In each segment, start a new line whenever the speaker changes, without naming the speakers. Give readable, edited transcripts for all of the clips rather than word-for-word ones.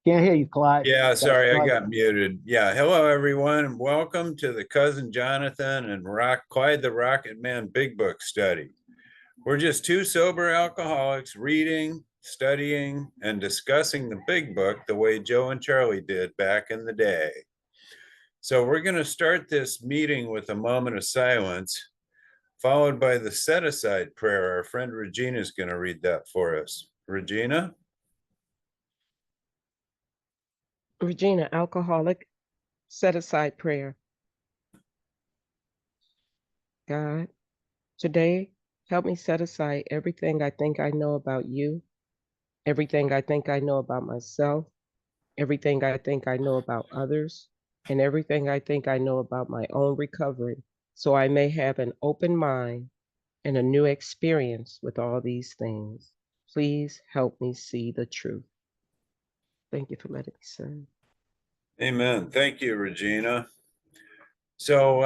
Can't hear you, Clyde.
Yeah,
Gotta
sorry, I
start
got
again.
muted. Yeah, hello everyone, and welcome to the Cousin Jonathan and Clyde the Rocketman Big Book study. We're just two sober alcoholics reading, studying, and discussing the Big Book the way Joe and Charlie did back in the day. So we're going to start this meeting with a moment of silence, followed by the set-aside prayer. Our friend Regina is going to read that for us. Regina?
Regina, alcoholic, set aside prayer. God, today, help me set aside everything I think I know about you, everything I think I know about myself, everything I think I know about others, and everything I think I know about my own recovery, so I may have an open mind and a new experience with all these things. Please help me see the truth. Thank you for letting me serve.
Amen. Thank you, Regina. So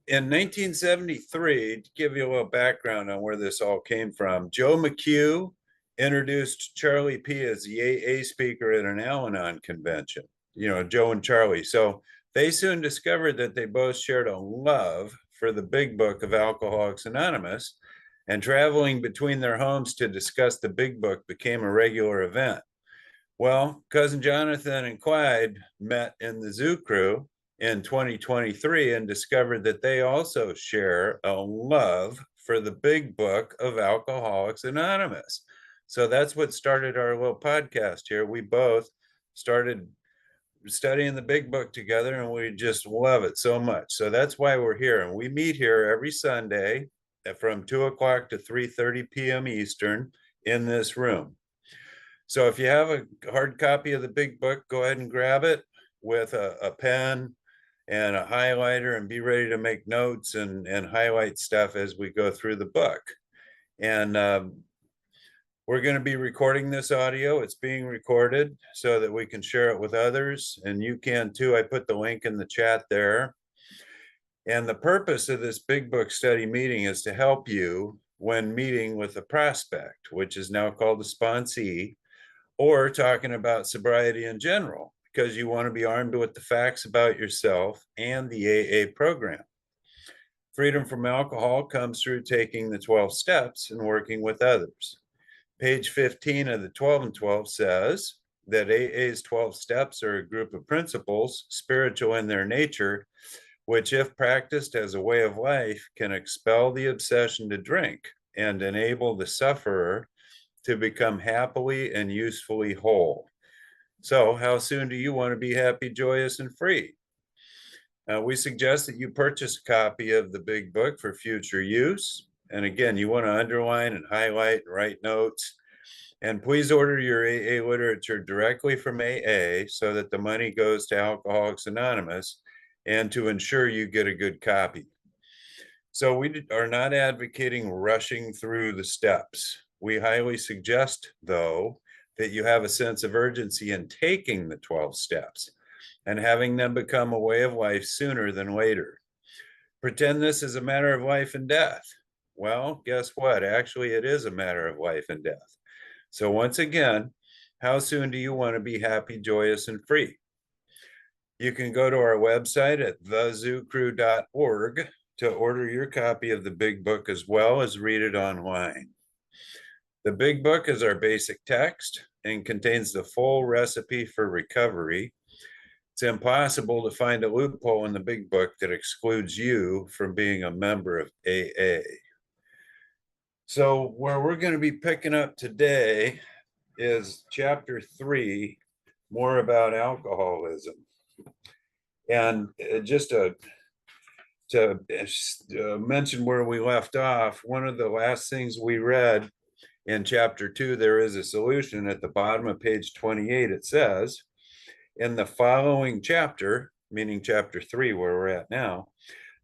in 1973, to give you a little background on where this all came from, Joe McHugh introduced Charlie P. as the AA speaker at an Al-Anon convention, Joe and Charlie. So they soon discovered that they both shared a love for the Big Book of Alcoholics Anonymous, and traveling between their homes to discuss the Big Book became a regular event. Well, Cousin Jonathan and Clyde met in the Zoo Crew in 2023 and discovered that they also share a love for the Big Book of Alcoholics Anonymous. So that's what started our little podcast here. We both started studying the Big Book together and we just love it so much. So that's why we're here. And we meet here every Sunday from 2 o'clock to 3:30 p.m. Eastern in this room. So if you have a hard copy of the Big Book, go ahead and grab it with a pen and a highlighter and be ready to make notes and highlight stuff as we go through the book. And we're going to be recording this audio. It's being recorded so that we can share it with others, and you can too. I put the link in the chat there. And the purpose of this Big Book study meeting is to help you when meeting with a prospect, which is now called a sponsee, or talking about sobriety in general, because you want to be armed with the facts about yourself and the AA program. Freedom from alcohol comes through taking the 12 steps and working with others. Page 15 of the 12 and 12 says that AA's 12 steps are a group of principles, spiritual in their nature, which, if practiced as a way of life, can expel the obsession to drink and enable the sufferer to become happily and usefully whole. So, how soon do you want to be happy, joyous, and free? We suggest that you purchase a copy of the Big Book for future use. And again, you want to underline and highlight and write notes. And please order your AA literature directly from AA so that the money goes to Alcoholics Anonymous and to ensure you get a good copy. So we are not advocating rushing through the steps. We highly suggest, though, that you have a sense of urgency in taking the 12 steps and having them become a way of life sooner than later. Pretend this is a matter of life and death. Well, guess what? Actually, it is a matter of life and death. So once again, how soon do you want to be happy, joyous, and free? You can go to our website at thezoocrew.org to order your copy of the Big Book as well as read it online. The Big Book is our basic text and contains the full recipe for recovery. It's impossible to find a loophole in the Big Book that excludes you from being a member of AA. So where we're going to be picking up today is chapter 3, more about alcoholism. And just to mention where we left off, one of the last things we read in chapter 2, there is a solution at the bottom of page 28. It says, in the following chapter, meaning chapter 3, where we're at now,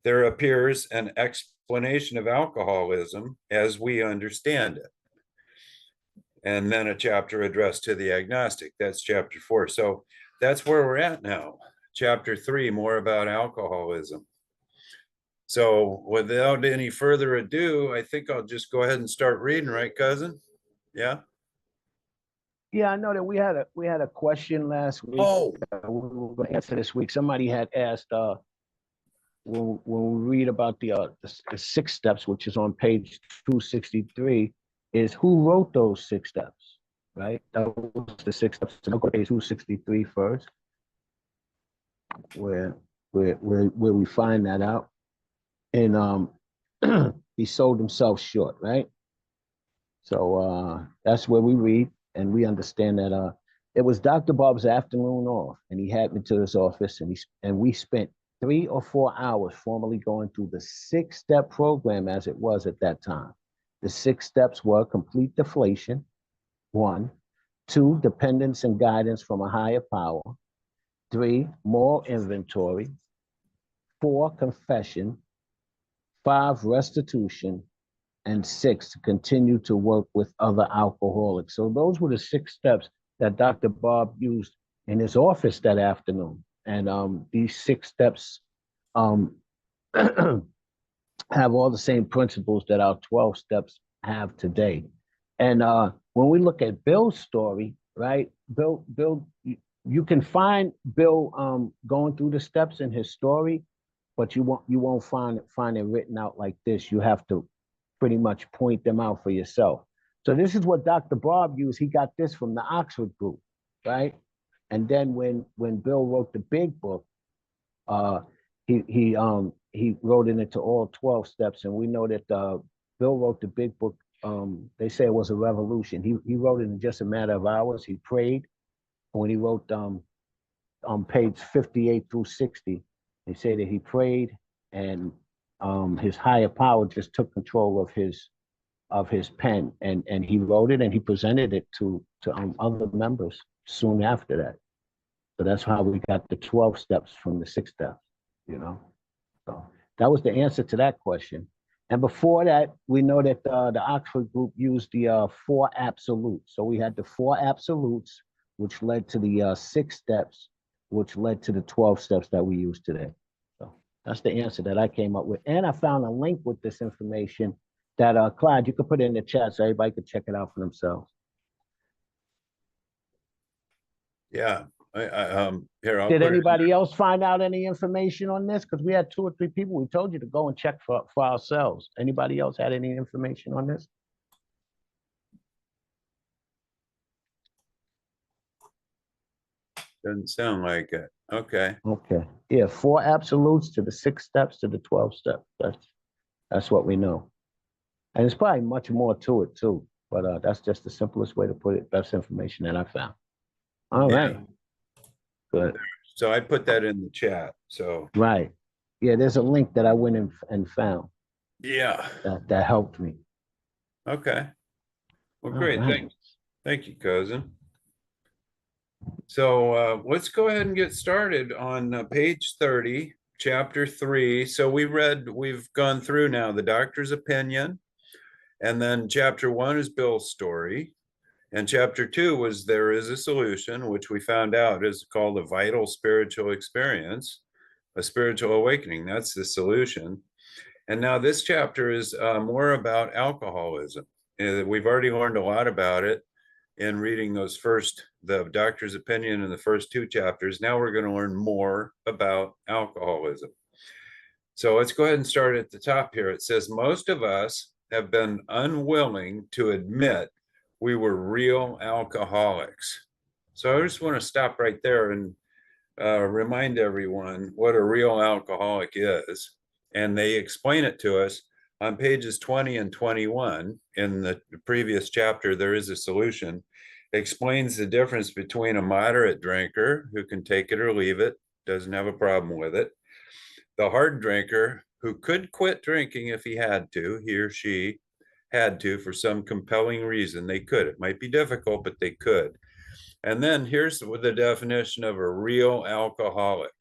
there appears an explanation of alcoholism as we understand it. And then a chapter addressed to the agnostic. That's chapter 4. So that's where we're at now. Chapter 3, more about alcoholism. So without any further ado, I think I'll just go ahead and start reading, right, cousin? Yeah?
Yeah, I know that we had a question last week
Oh,
that we were going to answer this week. Somebody had asked when we read about the 6 steps, which is on page 263, is who wrote those 6 steps, right? That was the 6 steps. So I'll go to page 263 first, where where we find that out. And he sold himself short, right? So that's where we read and we understand that it was Dr. Bob's afternoon off, and he had me to his office, and we spent 3 or 4 hours formally going through the 6-step program as it was at that time. The 6 steps were complete deflation, 1, 2, dependence and guidance from a higher power, 3, moral inventory, 4, confession, 5, restitution, and 6, to continue to work with other alcoholics. So those were the 6 steps that Dr. Bob used in his office that afternoon. And these 6 steps have all the same principles that our 12 steps have today. And when we look at Bill's story, right? Bill, you can find Bill going through the steps in his story, but you won't find it written out like this. You have to pretty much point them out for yourself. So this is what Dr. Bob used. He got this from the Oxford group, right? And then when Bill wrote the big book, he wrote it into all 12 steps. And we know that Bill wrote the big book. They say it was a revolution. He wrote it in just a matter of hours. He prayed. When he wrote on page 58 through 60, they say that he prayed, and his higher power just took control of his pen, and he wrote it, and he presented it to other members soon after that. So that's how we got the 12 steps from the 6 steps, you know. So that was the answer to that question. And before that, we know that the Oxford group used the 4 absolutes. So we had the 4 absolutes, which led to the 6 steps, which led to the 12 steps that we use today. So that's the answer that I came up with. And I found a link with this information that Clyde, you could put it in the chat so everybody could check it out for themselves.
yeah. Here, I'll
Did
put it.
anybody else find out any information on this? Because we had 2 or 3 people. We told you to go and check for ourselves. Anybody else had any information on this?
Doesn't sound like it. Okay.
Okay. Yeah, 4 absolutes to the 6 steps to the 12 steps. That's what we know. And there's probably much more to it too, but that's just the simplest way to put it. Best information that I found. All right.
Yeah.
Good.
So I put that in the chat. So
Right. Yeah, there's a link that I went and found
yeah.
that helped me.
Okay. Well,
All
great.
right.
Thank you, Cousin. So let's go ahead and get started on page 30, chapter 3. So we've gone through now the doctor's opinion, and then chapter 1 is Bill's story, and chapter 2 was There is a Solution, which we found out is called a vital spiritual experience, a spiritual awakening. That's the solution. And now this chapter is more about alcoholism. We've already learned a lot about it in reading the doctor's opinion in the first 2 chapters. Now we're going to learn more about alcoholism. So let's go ahead and start at the top here. It says, most of us have been unwilling to admit we were real alcoholics. So I just want to stop right there and remind everyone what a real alcoholic is. And they explain it to us on pages 20 and 21 in the previous chapter. There is a Solution. Explains the difference between a moderate drinker who can take it or leave it, doesn't have a problem with it, the hard drinker who could quit drinking if he or she had to for some compelling reason. They could. It might be difficult, but they could. And then here's the definition of a real alcoholic.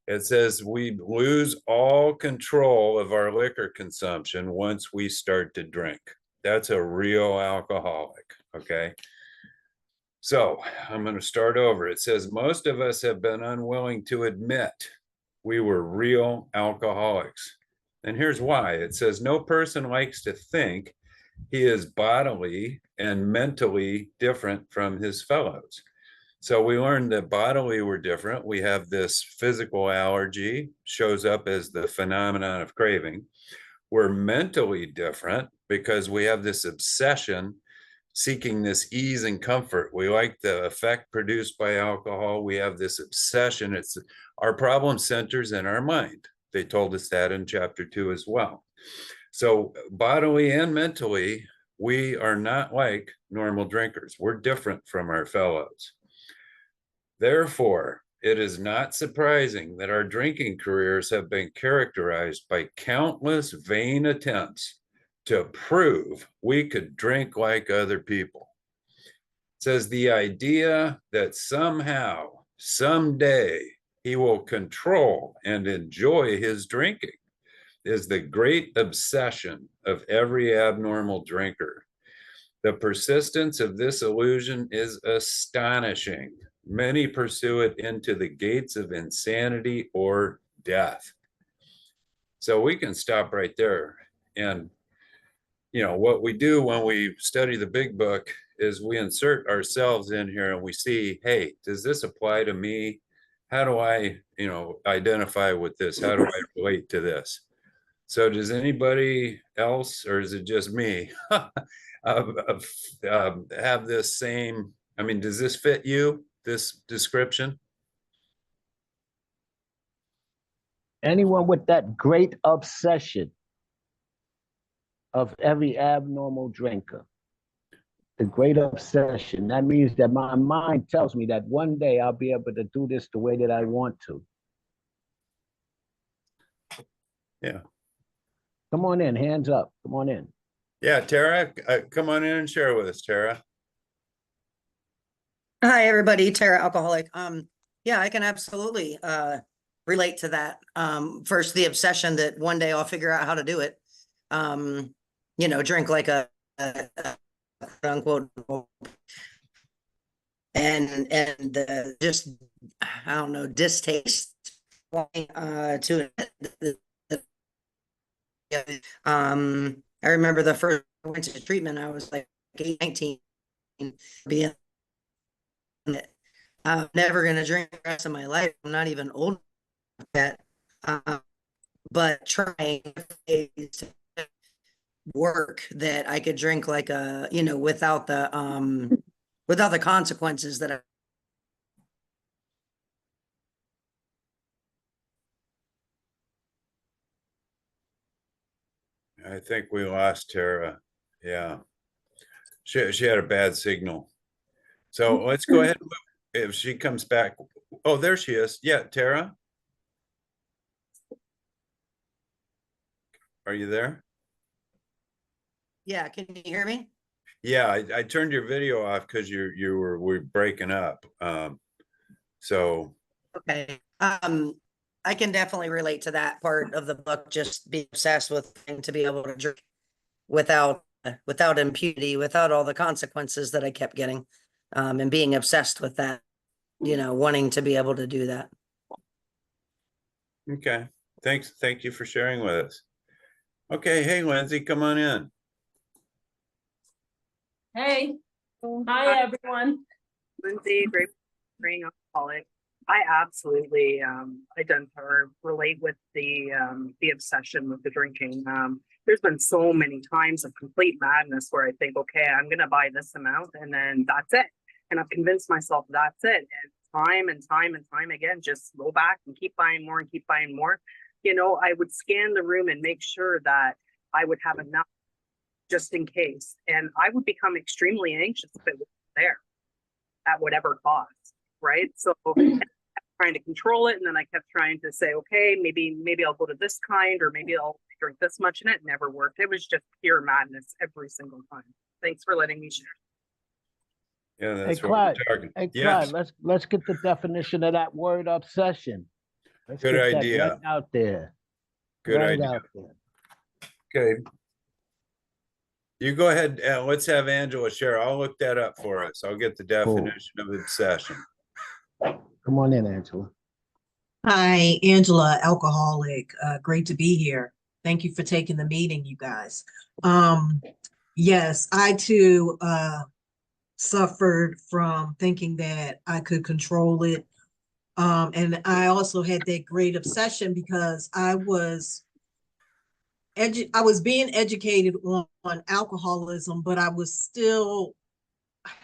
It says we lose all control of our liquor consumption once we start to drink. That's a real alcoholic, okay? So I'm going to start over. It says most of us have been unwilling to admit we were real alcoholics. And here's why. It says no person likes to think he is bodily and mentally different from his fellows. So we learned that bodily we're different. We have this physical allergy, shows up as the phenomenon of craving. We're mentally different because we have this obsession seeking this ease and comfort. We like the effect produced by alcohol. We have this obsession. It's our problem centers in our mind. They told us that in chapter 2 as well. So bodily and mentally, we are not like normal drinkers. We're different from our fellows. Therefore, it is not surprising that our drinking careers have been characterized by countless vain attempts to prove we could drink like other people. It says the idea that somehow, someday, he will control and enjoy his drinking is the great obsession of every abnormal drinker. The persistence of this illusion is astonishing. Many pursue it into the gates of insanity or death. So we can stop right there. And, you know, what we do when we study the big book is we insert ourselves in here and we see, hey, does this apply to me? How do I, you know, identify with this? How do I relate to this? So does anybody else, or is it just me, have this same, I mean, does this fit you, this description?
Anyone with that great obsession of every abnormal drinker, the great obsession, that means that my mind tells me that one day I'll be able to do this the way that I want to.
Yeah.
Come on in, hands up. Come on in.
Yeah, Tara, come on in and share with us, Tara.
Hi, everybody. Tara, alcoholic. Yeah, I can absolutely relate to that. First, the obsession that one day I'll figure out how to do it. You know, drink like a quote unquote, and just I don't know, distaste to it. I remember the first I went to treatment. I was like 19, being I'm never going to drink the rest of my life. I'm not even old enough yet. But trying to work that I could drink like a, you know, without the consequences that
I think we lost Tara. Yeah. She had a bad signal. So let's go ahead. If she comes back. Oh, there she is. Yeah, Tara. Are you there?
Yeah, can you hear me?
Yeah, I turned your video off because you were breaking up. So
Okay. I can definitely relate to that part of the book, just be obsessed with to be able to drink without impunity, without all the consequences that I kept getting. And being obsessed with that, you know, wanting to be able to do that.
okay. Thanks. Thank you for sharing with us. Okay, hey Lindsay, come on in.
Hey, hi everyone.
Lindsay, great brain alcoholic. I absolutely relate with the obsession with the drinking. There's been so many times of complete madness where I think, okay, I'm gonna buy this amount and then that's it. And I've convinced myself that's it. And time and time and time again, just go back and keep buying more and keep buying more. You know, I would scan the room and make sure that I would have enough just in case. And I would become extremely anxious if it was there at whatever cost, right? So I kept trying to control it, and then I kept trying to say, okay, maybe I'll go to this kind, or maybe I'll drink this much, and it never worked. It was just pure madness every single time. Thanks for letting me share.
Yeah,
Hey,
that's what
Clyde.
we're talking.
Hey,
Yes,
Clyde, let's get the definition of that word obsession. Let's
good
get that
idea.
right out there.
Good
Right
idea.
out there.
Okay. You go ahead and let's have Angela share. I'll look that up for us. I'll get the definition of obsession.
Come on in, Angela.
Hi, Angela, alcoholic. Great to be here. Thank you for taking the meeting, you guys. Yes, I too suffered from thinking that I could control it. And I also had that great obsession because I was being educated on alcoholism, but I was still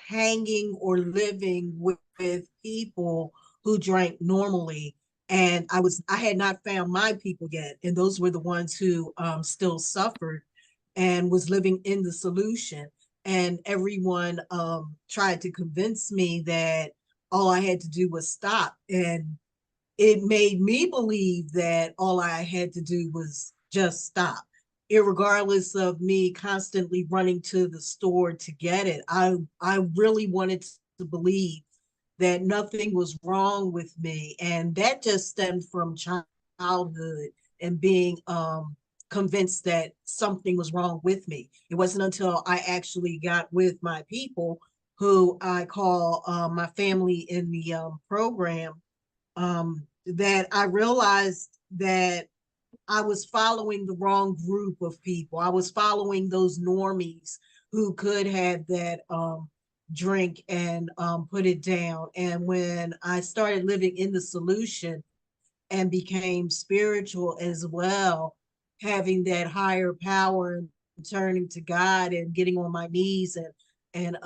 hanging or living with people who drank normally. And I had not found my people yet. And those were the ones who still suffered and was living in the solution. And everyone tried to convince me that all I had to do was stop. And it made me believe that all I had to do was just stop, irregardless of me constantly running to the store to get it. I really wanted to believe that nothing was wrong with me, and that just stemmed from childhood and being convinced that something was wrong with me. It wasn't until I actually got with my people, who I call my family in the program, that I realized that I was following the wrong group of people. I was following those normies who could have that drink and put it down. And when I started living in the solution and became spiritual as well, having that higher power and turning to God and getting on my knees and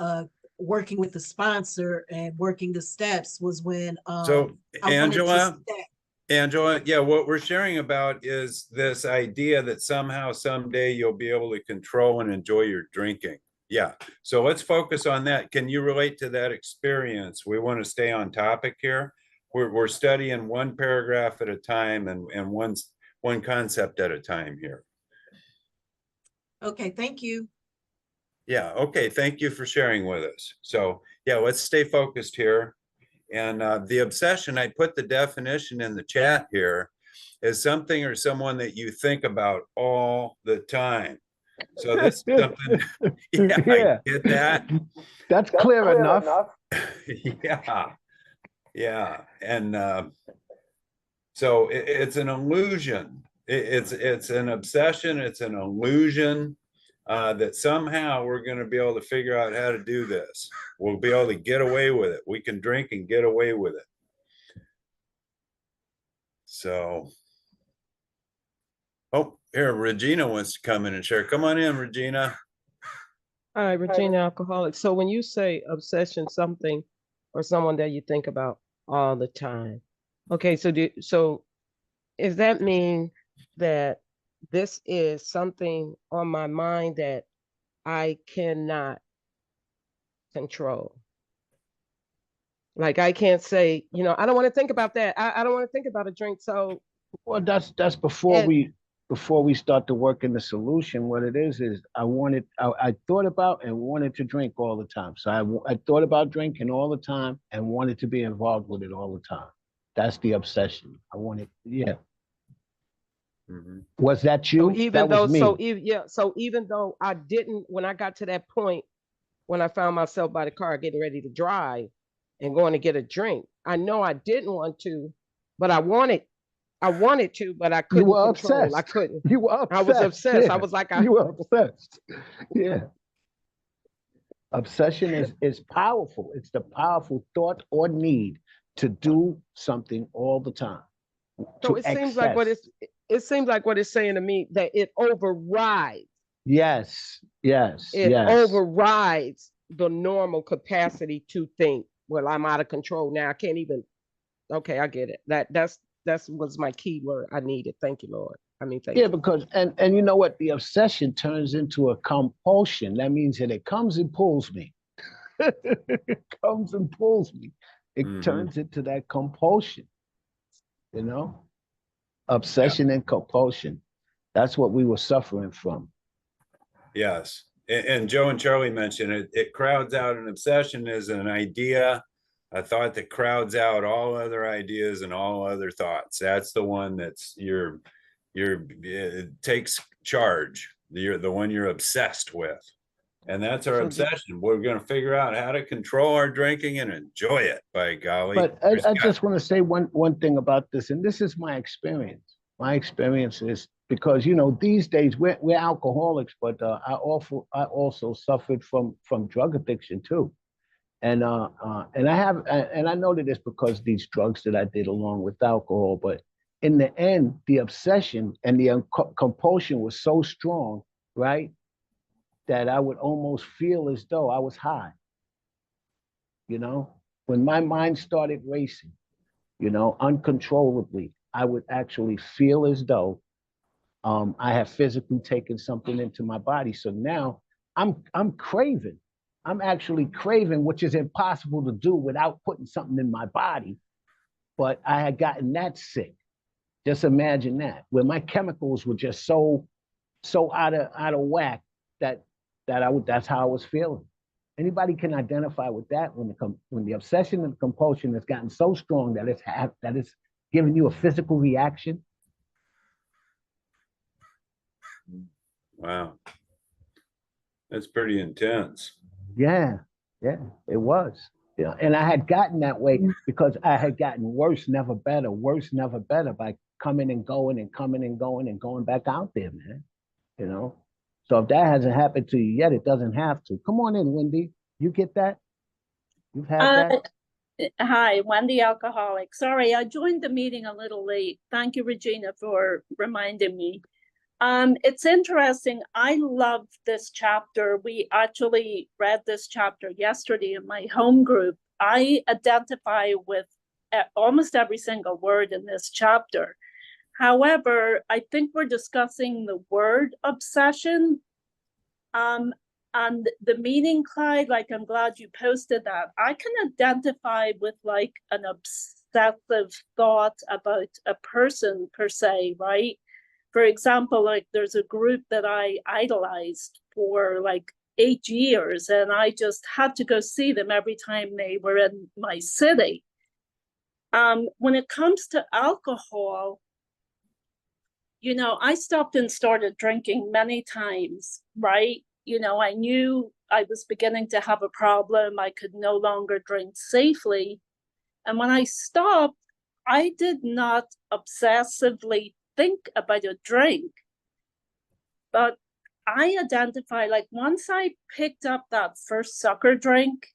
working with the sponsor and working the steps was when
So
I wanted to step.
Angela, yeah, what we're sharing about is this idea that somehow, someday you'll be able to control and enjoy your drinking. Yeah. So let's focus on that. Can you relate to that experience? We want to stay on topic here. We're studying one paragraph at a time and one concept at a time here.
Okay, thank you.
Yeah. Okay. Thank you for sharing with us. So yeah, let's stay focused here. And the obsession, I put the definition in the chat here, is something or someone that you think about all the time. So this is something, yeah,
Yeah.
I get that.
That's clear enough.
Yeah, yeah. And so it's an illusion. It's an obsession. It's an illusion that somehow we're going to be able to figure out how to do this. We'll be able to get away with it. We can drink and get away with it. So, oh, here, Regina wants to come in and share. Come on in, Regina.
Hi, Regina, alcoholic. So when you say obsession, something or someone that you think about all the time. Okay, so does that mean that this is something on my mind that I cannot control? Like I can't say, I don't want to think about that. I don't want to think about a drink. So
Well, that's before
And-
we start to work in the solution. What it is I thought about and wanted to drink all the time. So I thought about drinking all the time and wanted to be involved with it all the time. That's the obsession. I wanted, yeah.
Mhm.
Was that you?
so even
That was
though,
me.
so even though I didn't, when I got to that point, when I found myself by the car getting ready to drive and going to get a drink, I know I didn't want to, but I wanted to, but I
You
couldn't
were
control.
obsessed.
I couldn't.
You were
I was
obsessed.
obsessed. I
Yeah.
was like,
You were obsessed. Yeah. Obsession is powerful. It's the powerful thought or need to do something all the time.
so
To
it seems like what
excess.
it seems like what it's saying to me that it overrides.
Yes, yes,
It
yes.
overrides the normal capacity to think. Well, I'm out of control now. I can't even. Okay, I get it. That's was my key word I needed. Thank you, Lord. I mean, thank
Yeah,
you.
because and you know what? The obsession turns into a compulsion. That means that it comes and pulls me. It comes and pulls me. It
Mhm.
turns into that compulsion, you know? Obsession and compulsion. That's what we were suffering from.
Yes. And Joe and Charlie mentioned it. It crowds out an obsession is an idea, a thought that crowds out all other ideas and all other thoughts. That's the one that's it takes charge. You're the one you're obsessed with. And that's our
So
obsession. We're going to figure out how to control our drinking and enjoy it, by golly.
But I just want to say one thing about this, and this is my experience, my experience is because these days we're alcoholics, but I also suffered from drug addiction too, and I know that it's because these drugs that I did along with alcohol, but in the end, the obsession and the compulsion was so strong, right, that I would almost feel as though I was high. When my mind started racing, uncontrollably, I would actually feel as though I have physically taken something into my body. So now I'm craving. I'm actually craving, which is impossible to do without putting something in my body. But I had gotten that sick. Just imagine that, where my chemicals were just so out of whack that that's how I was feeling. Anybody can identify with that when the obsession and compulsion has gotten so strong that it's giving you a physical reaction.
Wow. That's pretty intense.
Yeah, it was. And I had gotten that way because I had gotten worse, never better, by coming and going and coming and going and going back out there, man. So if that hasn't happened to you yet, it doesn't have to. Come on in, Wendy. You get that? You've had that?
Hi, Wendy Alcoholic. Sorry, I joined the meeting a little late. Thank you, Regina, for reminding me. It's interesting. I love this chapter. We actually read this chapter yesterday in my home group. I identify with almost every single word in this chapter. However, I think we're discussing the word obsession. And the meaning, Clyde, like, I'm glad you posted that. I can identify with like an obsessive thought about a person per se, right? For example, like there's a group that I idolized for like 8 years, and I just had to go see them every time they were in my city. When it comes to alcohol, I stopped and started drinking many times, right? I knew I was beginning to have a problem. I could no longer drink safely. And when I stopped, I did not obsessively think about a drink. But I identify, like, once I picked up that first sucker drink,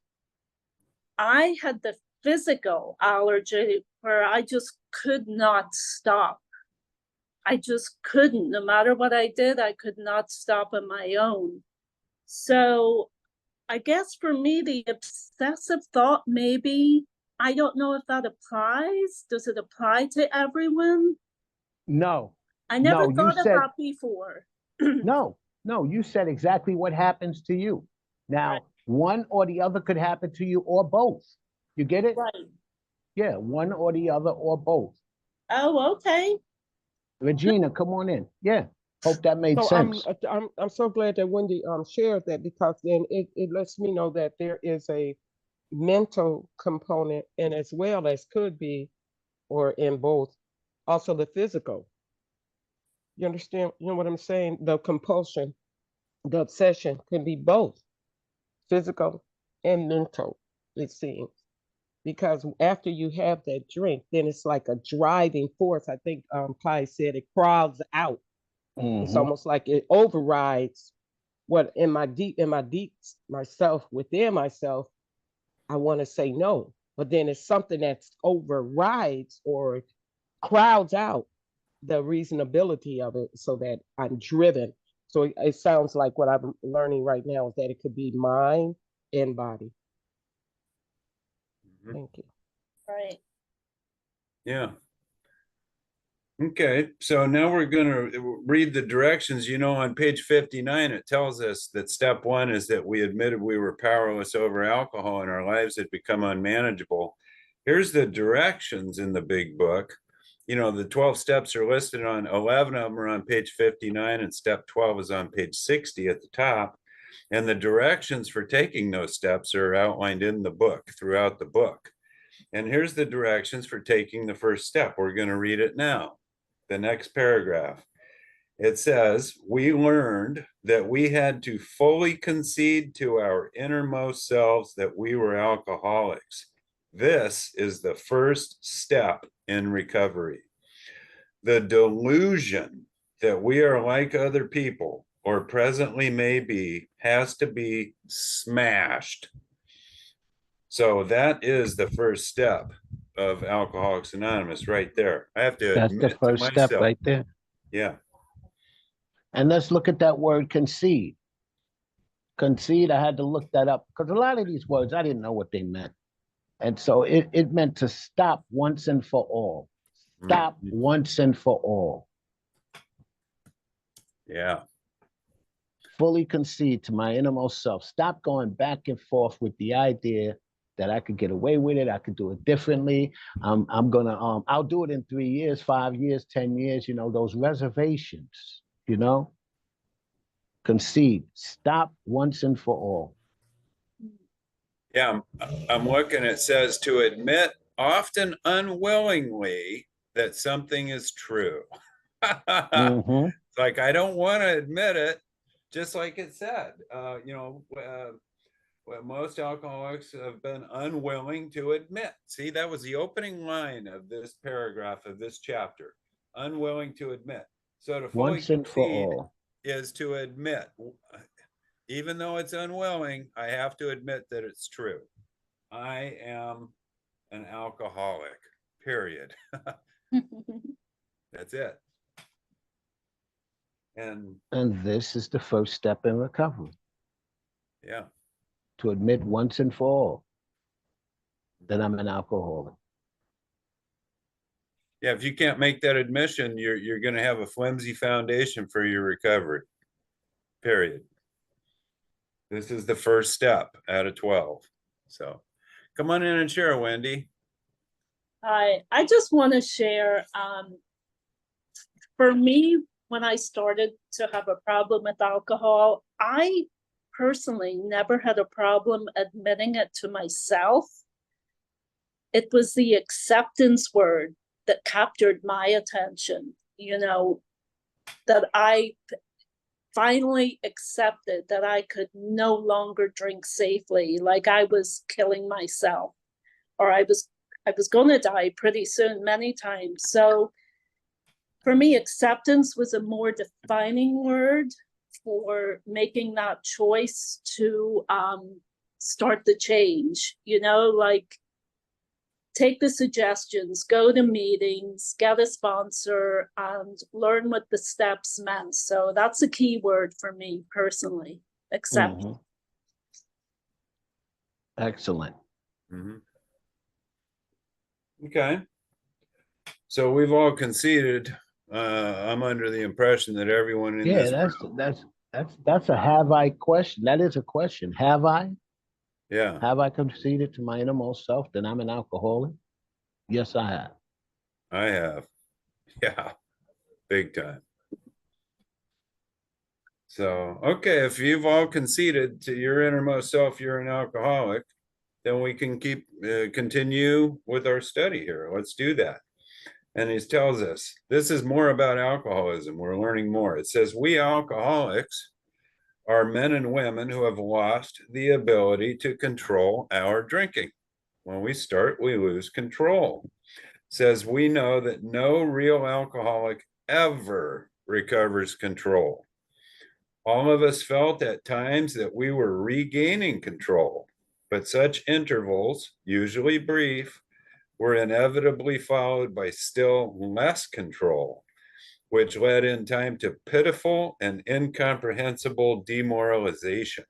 I had the physical allergy where I just could not stop. I just couldn't. No matter what I did, I could not stop on my own. So I guess for me, the obsessive thought, maybe, I don't know if that applies. Does it apply to everyone?
No.
I never
No,
thought of that before.
No, you said exactly what happens to you. Now,
Right.
one or the other could happen to you, or both. You get it?
Right.
Yeah, one or the other or both.
Oh, okay.
Regina, come on in. Yeah, hope that made
So
sense.
I'm so glad that Wendy shared that, because then it lets me know that there is a mental component, and as well as could be, or in both, also the physical. You understand? You know what I'm saying? The compulsion, the obsession can be both physical and mental, it seems. Because after you have that drink, then it's like a driving force. I think Clyde said it crowds out. It's
Mhm.
almost like it overrides what in my deep myself, within myself, I want to say no. But then it's something that overrides or crowds out the reasonability of it, so that I'm driven. So it sounds like what I'm learning right now is that it could be mind and body.
Mhm.
Thank you.
Right.
Yeah. Okay, so now we're going to read the directions. On page 59, it tells us that step one is that we admitted we were powerless over alcohol and our lives had become unmanageable. Here's the directions in the big book. The 12 steps are listed on 11 of them are on page 59, and step 12 is on page 60 at the top. And the directions for taking those steps are outlined in the book, throughout the book. And here's the directions for taking the first step. We're going to read it now. The next paragraph. It says, we learned that we had to fully concede to our innermost selves that we were alcoholics. This is the first step in recovery. the delusion that we are like other people or presently may be has to be smashed. So that is the first step of Alcoholics Anonymous right there. I have to
That's the
admit to
first step
myself.
right there.
Yeah.
And let's look at that word concede. Concede, I had to look that up because a lot of these words, I didn't know what they meant. And so it meant to stop once and for all. Stop once and for all.
Yeah.
Fully concede to my innermost self. Stop going back and forth with the idea that I could get away with it. I could do it differently. I'm gonna I'll do it in 3 years, 5 years, 10 years, you know, those reservations, you know. Concede. Stop once and for all.
Yeah, I'm looking, it says to admit often unwillingly that something is true.
Mhm.
It's like, I don't want to admit it, just like it said. Well, most alcoholics have been unwilling to admit. See, that was the opening line of this paragraph of this chapter. Unwilling to admit. So to fully
Once and for
concede
all.
is to admit. Even though it's unwilling, I have to admit that it's true. I am an alcoholic, period. That's it. And
And this is the first step in recovery.
yeah,
To admit once and for all that I'm an alcoholic.
yeah, if you can't make that admission, you're going to have a flimsy foundation for your recovery, period. This is the first step out of 12. So come on in and share, Wendy.
I just want to share, for me, when I started to have a problem with alcohol, I personally never had a problem admitting it to myself. It was the acceptance word that captured my attention, you know, that I finally accepted that I could no longer drink safely, like I was killing myself, or I was going to die pretty soon many times. So for me, acceptance was a more defining word for making that choice to start the change, you know, like take the suggestions, go to meetings, get a sponsor, and learn what the steps meant. So that's a key word for me personally, accept.
Mhm. Excellent.
Mm-hmm. Okay. So we've all conceded. I'm under the impression that everyone in
Yeah,
this
that's a have I question. That is a question. Have I?
yeah,
Have I conceded to my innermost self that I'm an alcoholic? Yes, I have.
I have. Yeah, big time. So, okay, if you've all conceded to your innermost self, you're an alcoholic, then we can continue with our study here. Let's do that. And he tells us this is more about alcoholism. We're learning more. It says, we alcoholics are men and women who have lost the ability to control our drinking. When we start, we lose control. It says, we know that no real alcoholic ever recovers control. All of us felt at times that we were regaining control, but such intervals, usually brief, were inevitably followed by still less control, which led in time to pitiful and incomprehensible demoralization.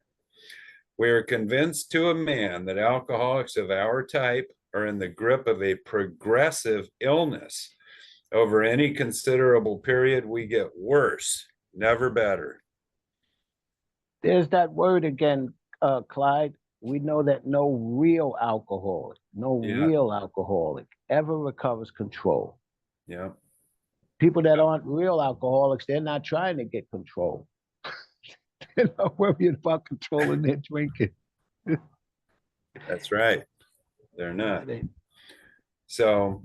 We are convinced to a man that alcoholics of our type are in the grip of a progressive illness. Over any considerable period, we get worse, never better.
There's that word again, Clyde. We know that no real alcoholic ever recovers control.
Yeah.
People that aren't real alcoholics, they're not trying to get control. They're not worried about controlling their drinking.
That's right. They're not.
They-
So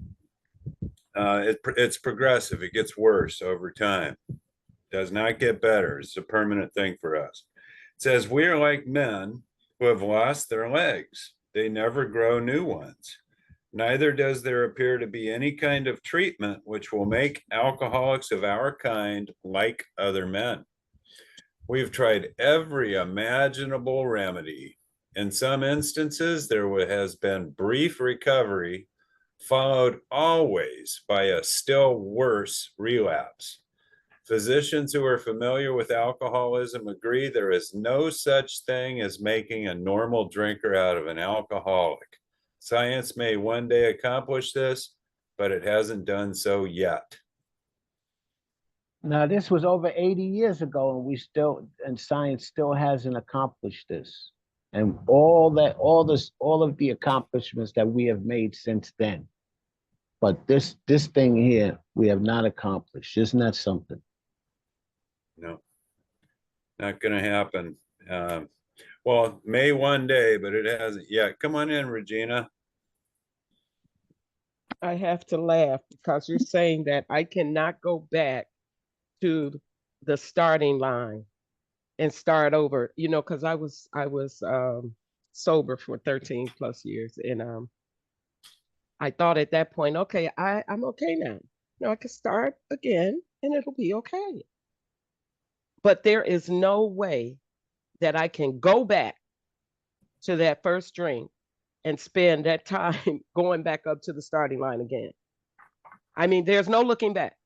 it's progressive. It gets worse over time. Does not get better. It's a permanent thing for us. It says we are like men who have lost their legs. They never grow new ones. Neither does there appear to be any kind of treatment which will make alcoholics of our kind like other men. We've tried every imaginable remedy. In some instances, there has been brief recovery, followed always by a still worse relapse. Physicians who are familiar with alcoholism agree there is no such thing as making a normal drinker out of an alcoholic. Science may one day accomplish this, but it hasn't done so yet.
Now, this was over 80 years ago, and science still hasn't accomplished this. And all of the accomplishments that we have made since then. But this thing here, we have not accomplished. Isn't that something?
No, not going to happen. Well, may one day, but it hasn't yet. Come on in, Regina.
I have to laugh because you're saying that I cannot go back to the starting line and start over, because I was sober for 13 plus years. And I thought at that point, okay, I'm okay now. I can start again and it'll be okay. But there is no way that I can go back to that first drink and spend that time going back up to the starting line again. I mean, there's no looking back.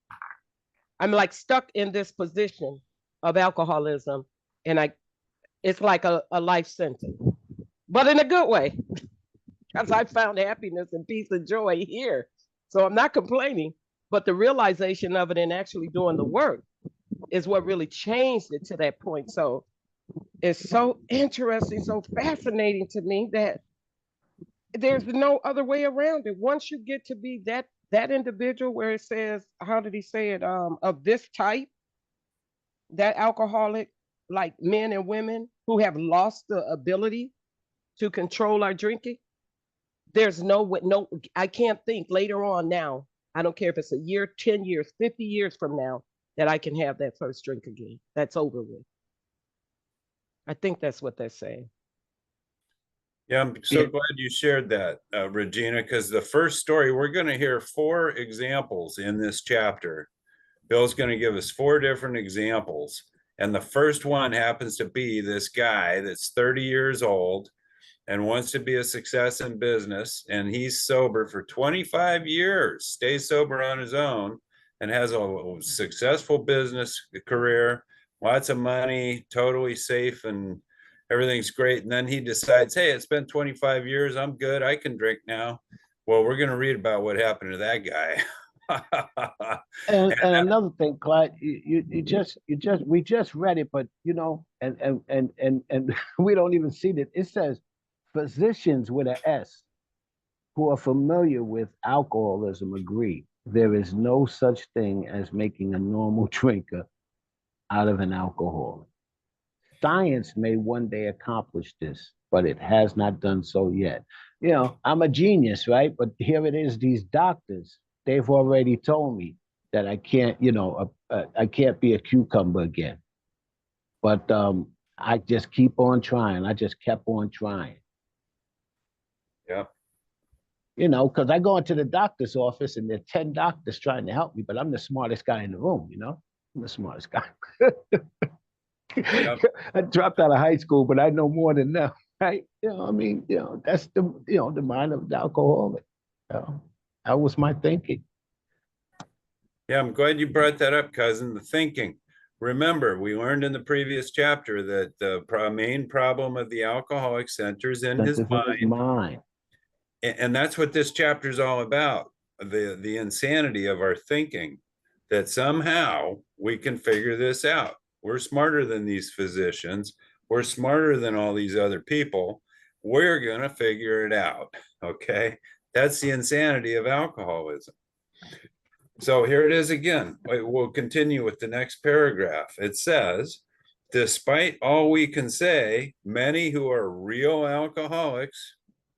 I'm like stuck in this position of alcoholism, and it's like a life sentence, but in a good way, because I found happiness and peace and joy here. So I'm not complaining, but the realization of it and actually doing the work is what really changed it to that point. So it's so interesting, so fascinating to me that there's no other way around it. Once you get to be that individual where it says, how did he say it, of this type, that alcoholic, like men and women who have lost the ability to control our drinking, there's no, I can't think later on now, I don't care if it's a year, 10 years, 50 years from now, that I can have that first drink again. That's over with. I think that's what they're saying.
Yeah, I'm so glad you shared that, Regina, because the first story, we're going to hear 4 examples in this chapter. Bill's going to give us 4 different examples. And the first one happens to be this guy that's 30 years old and wants to be a success in business. And he's sober for 25 years, stays sober on his own, and has a successful business career, lots of money, totally safe, and everything's great. And then he decides, hey, it's been 25 years. I'm good. I can drink now. Well, we're going to read about what happened to that guy.
and another thing, Clyde, we just read it, but and we don't even see that. It says physicians with an S who are familiar with alcoholism agree there is no such thing as making a normal drinker out of an alcoholic. Science may one day accomplish this, but it has not done so yet. I'm a genius, right? But here it is, these doctors, they've already told me that I can't, I can't be a cucumber again. But I just keep on trying. I just kept on trying.
Yeah.
Because I go into the doctor's office and there are 10 doctors trying to help me, but I'm the smartest guy in the room, I'm the smartest guy. Yep. I dropped out of high school, but I know more than them, right? That's the mind of the alcoholic. That was my thinking.
Yeah, I'm glad you brought that up, cousin, the thinking. Remember, we learned in the previous chapter that the main problem of the alcoholic centers in his mind. And that's what this chapter is all about, the insanity of our thinking, that somehow we can figure this out. We're smarter than these physicians. We're smarter than all these other people. We're going to figure it out, okay? That's the insanity of alcoholism. So here it is again. We'll continue with the next paragraph. It says, despite all we can say, many who are real alcoholics,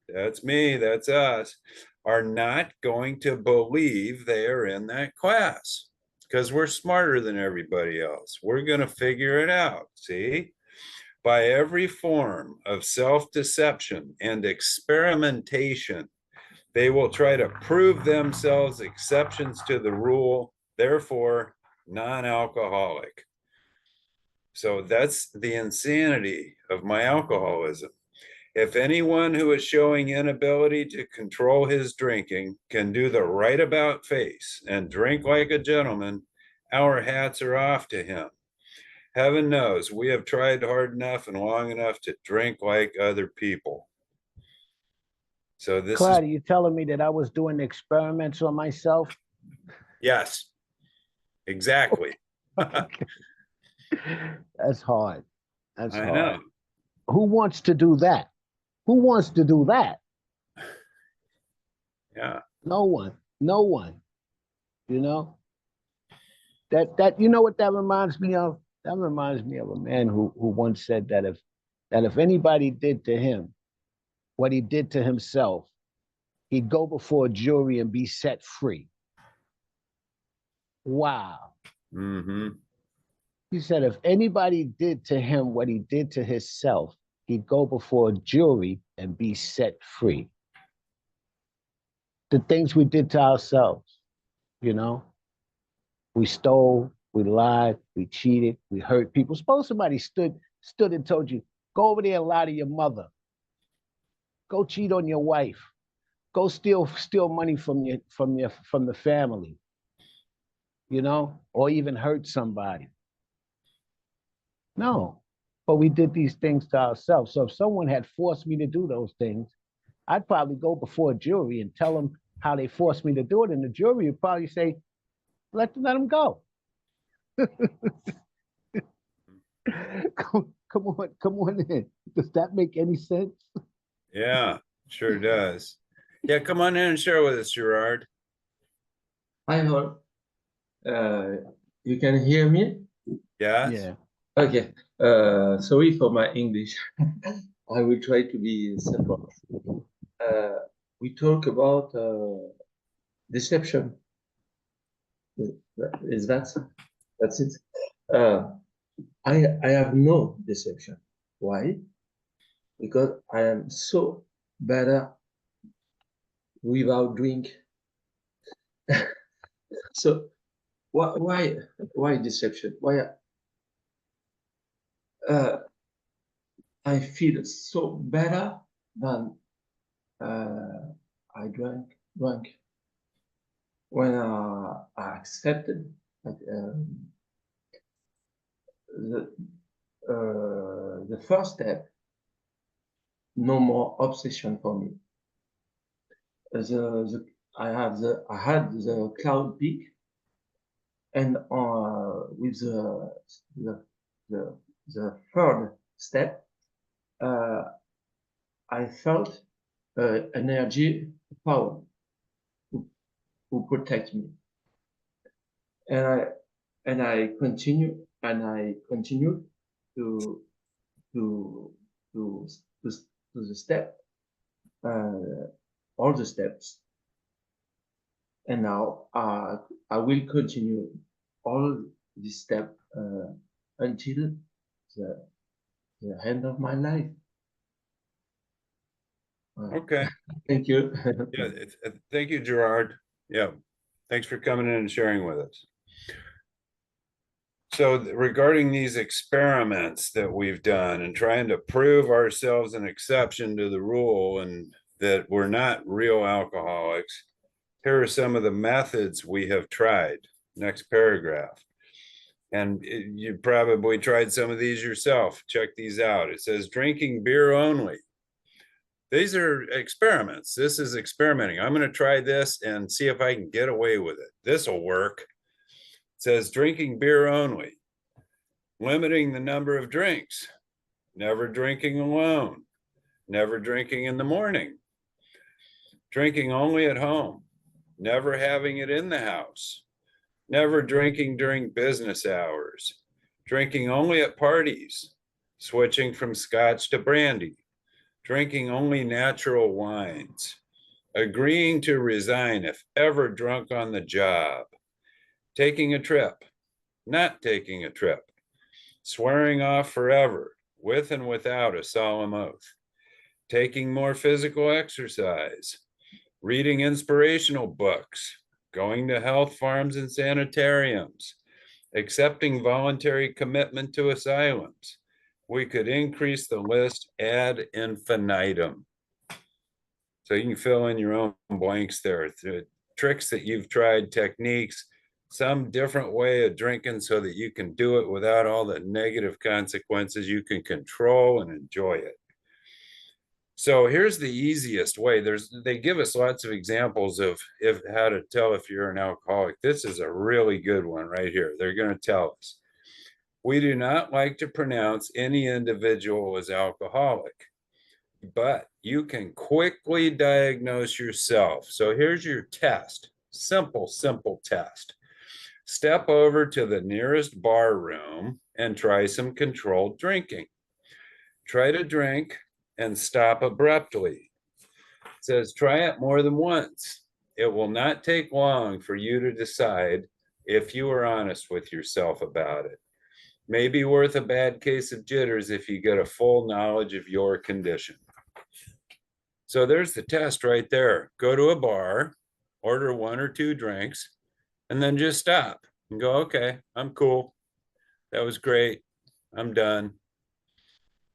that's me, that's us, are not going to believe they are in that class because we're smarter than everybody else. We're going to figure it out, see? By every form of self-deception and experimentation, They will try to prove themselves exceptions to the rule, therefore non-alcoholic. So that's the insanity of my alcoholism. If anyone who is showing inability to control his drinking can do the right about face and drink like a gentleman, our hats are off to him. Heaven knows we have tried hard enough and long enough to drink like other people. So this
Clyde,
is,
are you telling me that I was doing experiments on myself?
yes, exactly.
That's hard. That's
I
hard.
know.
Who wants to do that? Who wants to do that?
Yeah.
No one. No one. You know? That you know what that reminds me of? That reminds me of a man who once said that if anybody did to him what he did to himself, he'd go before a jury and be set free. Wow.
Mm-hmm.
He said if anybody did to him what he did to himself, he'd go before a jury and be set free. The things we did to ourselves, you know? We stole, we lied, we cheated, we hurt people. Suppose somebody stood and told you, go over there and lie to your mother. Go cheat on your wife. Go steal money from the family, you know, or even hurt somebody. No. But we did these things to ourselves. So if someone had forced me to do those things, I'd probably go before a jury and tell them how they forced me to do it. And the jury would probably say, let them go. Come on in. Does that make any sense?
Yeah, sure does. Yeah, come on in and share with us, Gerard.
Hi all. You can hear me?
Yes?
Yeah.
Okay. Sorry for my English. I will try to be simple. We talk about deception. Is that's it? I have no deception. Why? Because I am so better without drink. So why deception? Why I feel so better than I drank when I accepted the first step. No more obsession for me. I had the cloud peak, and with the third step, I felt energy, power who protect me, and I continue to the step, all the steps, and now I will continue all this step until the end of my life.
Okay.
Thank you.
Yeah, thank you, Gerard. Yeah, thanks for coming in and sharing with us. So regarding these experiments that we've done and trying to prove ourselves an exception to the rule and that we're not real alcoholics, here are some of the methods we have tried. Next paragraph. And you probably tried some of these yourself. Check these out. It says drinking beer only. These are experiments. This is experimenting. I'm going to try this and see if I can get away with it. This will work. It says drinking beer only, limiting the number of drinks, never drinking alone, never drinking in the morning, drinking only at home, never having it in the house, never drinking during business hours, drinking only at parties, switching from scotch to brandy, drinking only natural wines, agreeing to resign if ever drunk on the job, taking a trip, not taking a trip, swearing off forever, with and without a solemn oath, taking more physical exercise, reading inspirational books, going to health farms and sanitariums, accepting voluntary commitment to asylums. We could increase the list ad infinitum. So you can fill in your own blanks there. The tricks that you've tried, techniques, some different way of drinking so that you can do it without all the negative consequences. You can control and enjoy it. So here's the easiest way. They give us lots of examples of how to tell if you're an alcoholic. This is a really good one right here. They're going to tell us. We do not like to pronounce any individual as alcoholic, but you can quickly diagnose yourself. So here's your test. Simple test. Step over to the nearest bar room and try some controlled drinking. Try to drink and stop abruptly. It says try it more than once. It will not take long for you to decide if you are honest with yourself about it. May be worth a bad case of jitters if you get a full knowledge of your condition. So there's the test right there. Go to a bar, order 1 or 2 drinks, and then just stop and go, okay, I'm cool. That was great. I'm done.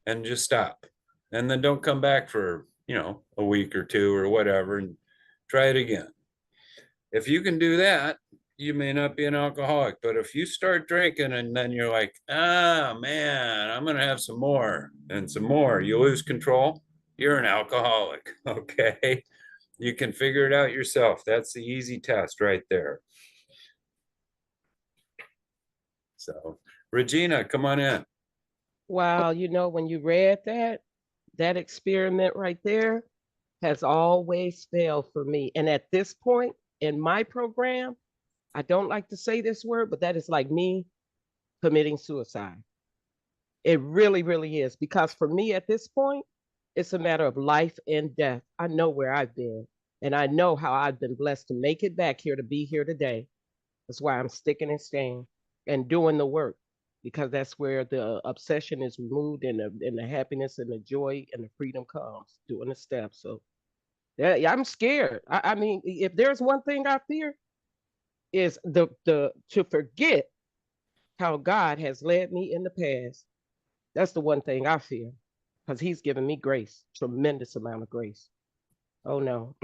And just stop. And then don't come back for, a week or 2 or whatever and try it again. If you can do that, you may not be an alcoholic. But if you start drinking and then you're like, man, I'm going to have some more and some more, you lose control, you're an alcoholic. Okay. You can figure it out yourself. That's the easy test right there. So, Regina, come on in.
Wow, when you read that experiment right there has always failed for me. And at this point in my program, I don't like to say this word, but that is like me committing suicide. It really, really is. Because for me at this point, it's a matter of life and death. I know where I've been, and I know how I've been blessed to make it back here to be here today. That's why I'm sticking and staying and doing the work, because that's where the obsession is removed and the happiness and the joy and the freedom comes, doing the steps. So yeah, I'm scared. I mean, if there's one thing I fear is the to forget how God has led me in the past. That's the one thing I fear, because He's given me grace, tremendous amount of grace. Oh no,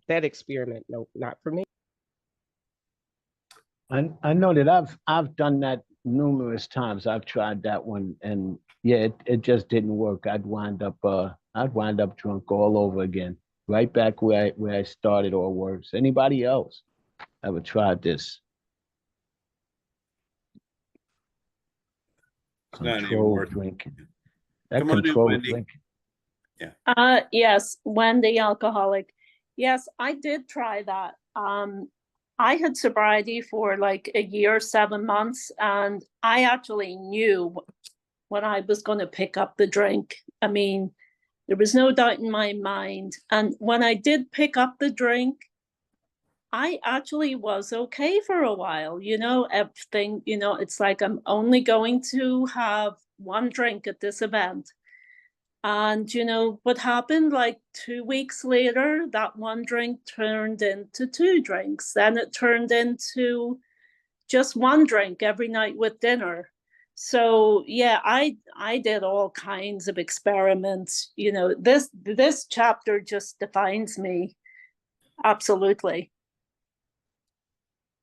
that experiment, no, not for me.
I know that I've done that numerous times. I've tried that one, and yeah, it just didn't work. I'd wind up drunk all over again, right back where I started or worse. Anybody else ever tried this?
It's not even
Controlled
worth it.
drinking. That
Come on in,
controlled
Wendy.
drinking.
Yes, Wendy, alcoholic. Yes, I did try that. I had sobriety for like a year, 7 months, and I actually knew when I was going to pick up the drink. I mean, there was no doubt in my mind. And when I did pick up the drink, I actually was okay for a while. Everything, it's like I'm only going to have one drink at this event. And what happened, like 2 weeks later, that one drink turned into 2 drinks. Then it turned into just one drink every night with dinner. So yeah, I did all kinds of experiments. This chapter just defines me. Absolutely.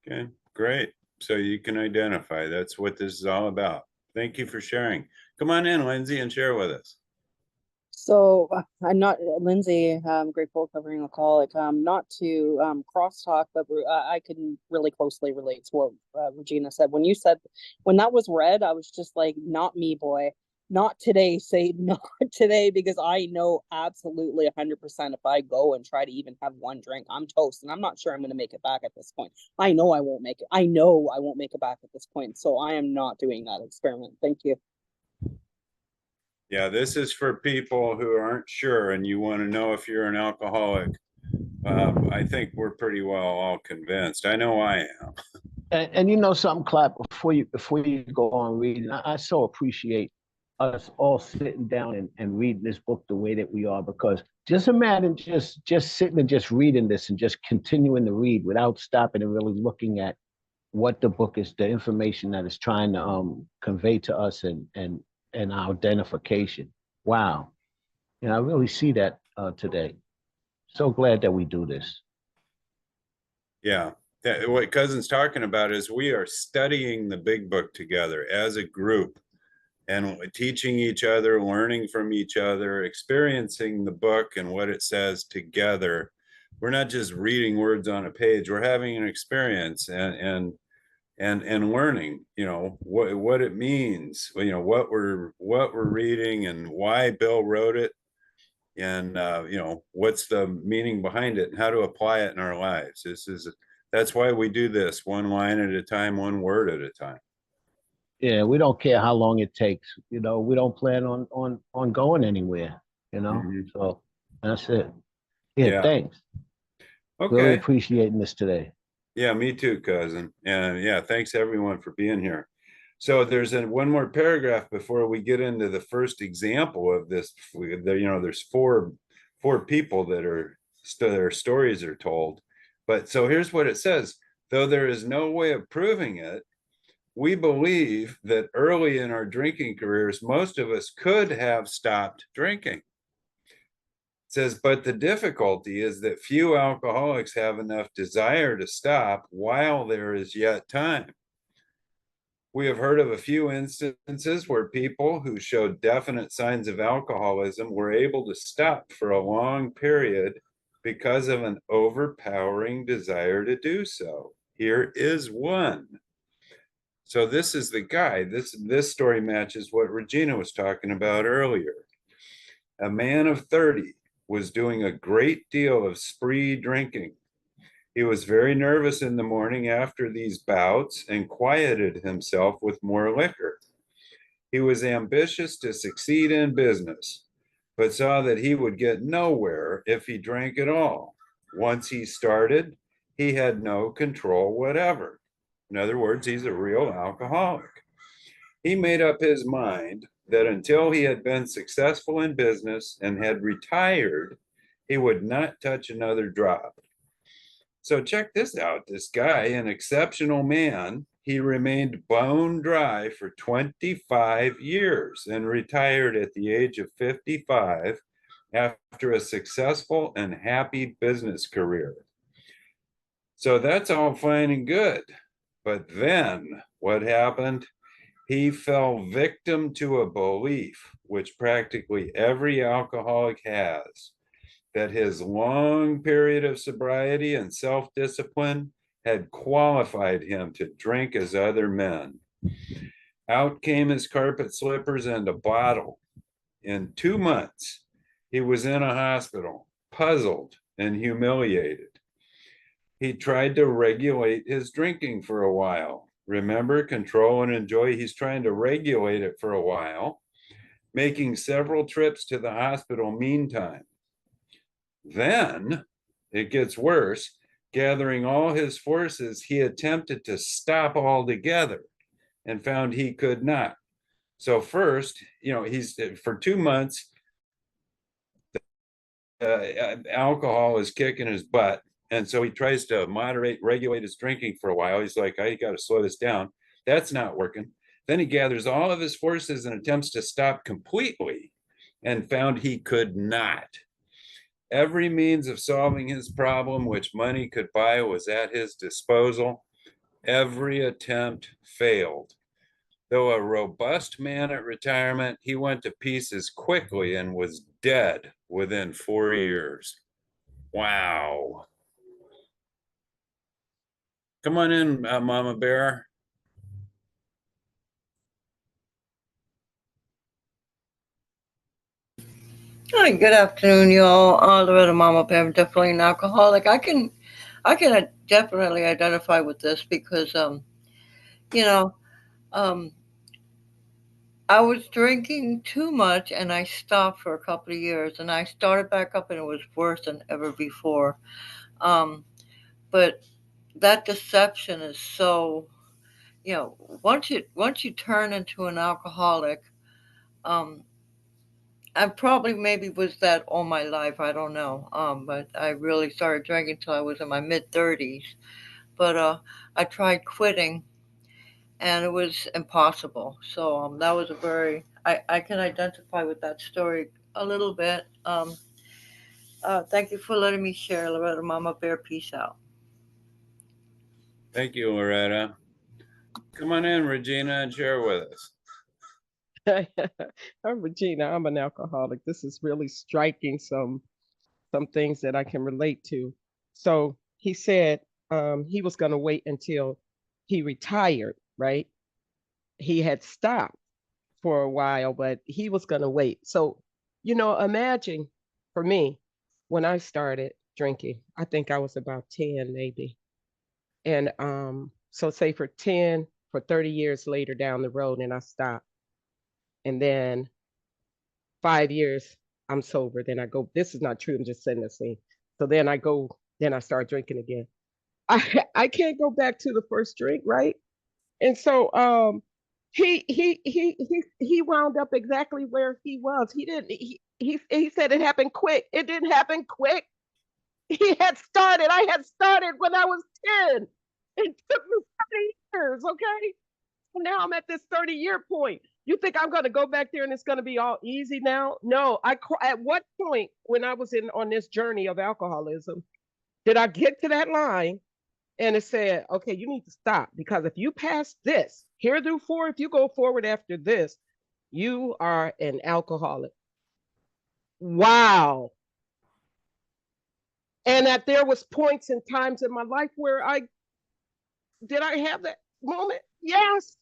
Okay, great. So you can identify. That's what this is all about. Thank you for sharing. Come on in, Lindsay, and share with us.
So I'm not Lindsay, grateful covering alcoholic. Not to crosstalk, but I can really closely relate to what Regina said. When that was read, I was just like, not me, boy. Not today, say not today, because I know absolutely 100% if I go and try to even have one drink, I'm toast, and I'm not sure I'm going to make it back at this point. I know I won't make it. I know I won't make it back at this point. So I am not doing that experiment. Thank you.
Yeah, this is for people who aren't sure and you want to know if you're an alcoholic. I think we're pretty well all convinced. I know I am.
And you know something, Clyde, before you go on reading, I so appreciate us all sitting down and reading this book the way that we are, because just imagine just sitting and just reading this and just continuing to read without stopping and really looking at what the book is, the information that it's trying to convey to us, and our identification. Wow. I really see that today. So glad that we do this.
Yeah. What Cousin's talking about is we are studying the big book together as a group and teaching each other, learning from each other, experiencing the book and what it says together. We're not just reading words on a page. We're having an experience and learning, what it means, what we're reading and why Bill wrote it, and what's the meaning behind it and how to apply it in our lives. That's why we do this, one line at a time, one word at a time.
Yeah, we don't care how long it takes. We don't plan on going anywhere. So that's it. Yeah. Thanks.
Okay.
Really appreciating this today.
Yeah, me too, Cousin. And yeah, thanks everyone for being here. So there's one more paragraph before we get into the first example of this. There's four people that their stories are told. But so here's what it says. Though there is no way of proving it, we believe that early in our drinking careers, most of us could have stopped drinking. It says, but the difficulty is that few alcoholics have enough desire to stop while there is yet time. We have heard of a few instances where people who showed definite signs of alcoholism were able to stop for a long period because of an overpowering desire to do so. Here is one. So this is the guy. This story matches what Regina was talking about earlier. A man of 30 was doing a great deal of spree drinking. He was very nervous in the morning after these bouts and quieted himself with more liquor. He was ambitious to succeed in business, but saw that he would get nowhere if he drank at all. Once he started, he had no control whatever. In other words, he's a real alcoholic. He made up his mind that until he had been successful in business and had retired, he would not touch another drop. So check this out. This guy, an exceptional man, he remained bone dry for 25 years and retired at the age of 55 after a successful and happy business career. So that's all fine and good. But then what happened? He fell victim to a belief, which practically every alcoholic has, that his long period of sobriety and self-discipline had qualified him to drink as other men. Out came his carpet slippers and a bottle. In 2 months, he was in a hospital, puzzled and humiliated. He tried to regulate his drinking for a while. Remember, control and enjoy. He's trying to regulate it for a while, making several trips to the hospital meantime. Then it gets worse. Gathering all his forces, he attempted to stop altogether and found he could not. So first, he's for 2 months, alcohol is kicking his butt. And so he tries to regulate his drinking for a while. He's like, I got to slow this down. That's not working. Then he gathers all of his forces and attempts to stop completely and found he could not. Every means of solving his problem, which money could buy, was at his disposal. Every attempt failed. Though a robust man at retirement, he went to pieces quickly and was dead within 4 years. Wow. Come on in, Mama Bear.
Hi, good afternoon, y'all. Loretta Mama Bear, definitely an alcoholic. I can definitely identify with this because, I was drinking too much and I stopped for a couple of years and I started back up and it was worse than ever before. But that deception is so, once you turn into an alcoholic, I probably maybe was that all my life. I don't know. But I really started drinking till I was in my mid-30s. But I tried quitting, and it was impossible. So that was a very I can identify with that story a little bit. Thank you for letting me share, Loretta. Mama Bear, peace out.
Thank you, Loretta. Come on in, Regina, and share with us.
I'm Regina. I'm an alcoholic. This is really striking some things that I can relate to. So he said he was going to wait until he retired, right? He had stopped for a while, but he was going to wait. So, imagine for me, when I started drinking, I think I was about 10 maybe. And so say for 30 years later down the road and I stopped. And then 5 years I'm sober. Then I go, this is not true. I'm just setting the scene. So then I start drinking again. I can't go back to the first drink, right? And so he wound up exactly where he was. He didn't he said it happened quick. It didn't happen quick. I had started when I was 10. It took me 30 years, okay? So now I'm at this 30-year point. You think I'm going to go back there and it's going to be all easy now? No, at what point when I was on this journey of alcoholism did I get to that line and it said, okay, you need to stop because if you pass this, heretofore, if you go forward after this, you are an alcoholic. Wow. And that there was points and times in my life where I have that moment? Yes.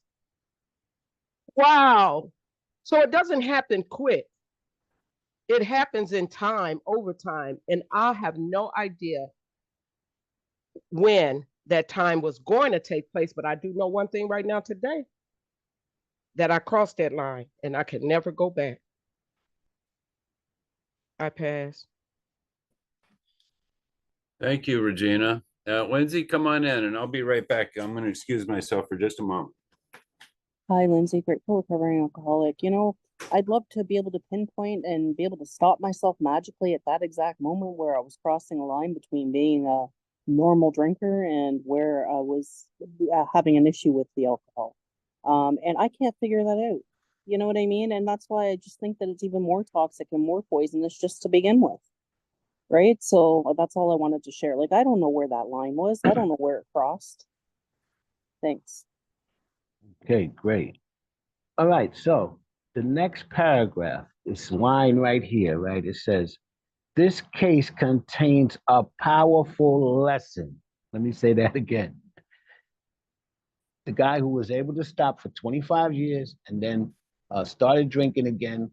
Wow. So it doesn't happen quick. It happens in time, over time. And I have no idea when that time was going to take place. But I do know one thing right now today, that I crossed that line and I can never go back. I pass.
Thank you, Regina. Lindsay, come on in and I'll be right back. I'm going to excuse myself for just a moment.
Hi, Lindsay, grateful recovering alcoholic. I'd love to be able to pinpoint and be able to stop myself magically at that exact moment where I was crossing a line between being a normal drinker and where I was having an issue with the alcohol. And I can't figure that out. You know what I mean? And that's why I just think that it's even more toxic and more poisonous just to begin with. Right? So that's all I wanted to share. Like, I don't know where that line was. I don't know where it crossed. Thanks.
Okay, great. All right, so the next paragraph, this line right here, right? It says, this case contains a powerful lesson. Let me say that again. The guy who was able to stop for 25 years and then started drinking again,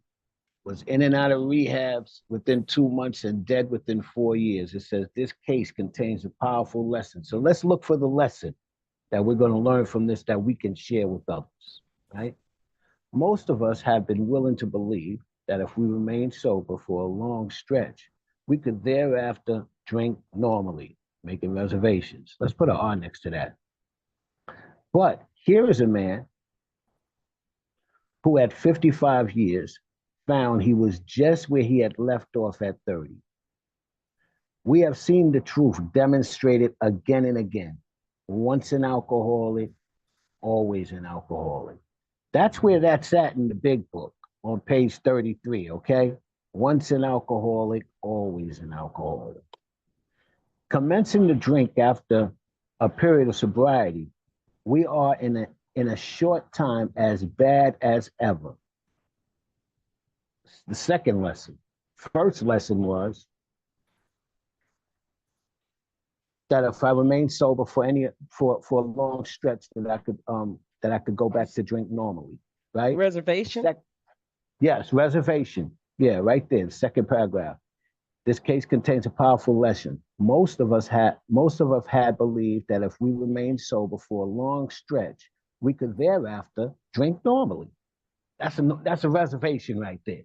was in and out of rehabs within 2 months and dead within 4 years. It says this case contains a powerful lesson. So let's look for the lesson that we're going to learn from this that we can share with others, right? Most of us have been willing to believe that if we remain sober for a long stretch, we could thereafter drink normally, making reservations. Let's put an R next to that. But here is a man who at 55 years found he was just where he had left off at 30. We have seen the truth demonstrated again and again. Once an alcoholic, always an alcoholic. That's where that's at in the big book on page 33, okay? Once an alcoholic, always an alcoholic. Commencing to drink after a period of sobriety, we are in a short time as bad as ever. The second lesson. First lesson was that if I remain sober for a long stretch, that I could go back to drink normally, right?
Reservation?
Yes, reservation. Yeah, right there, the second paragraph. This case contains a powerful lesson. Most of us had believed that if we remained sober for a long stretch, we could thereafter drink normally. That's a reservation right there.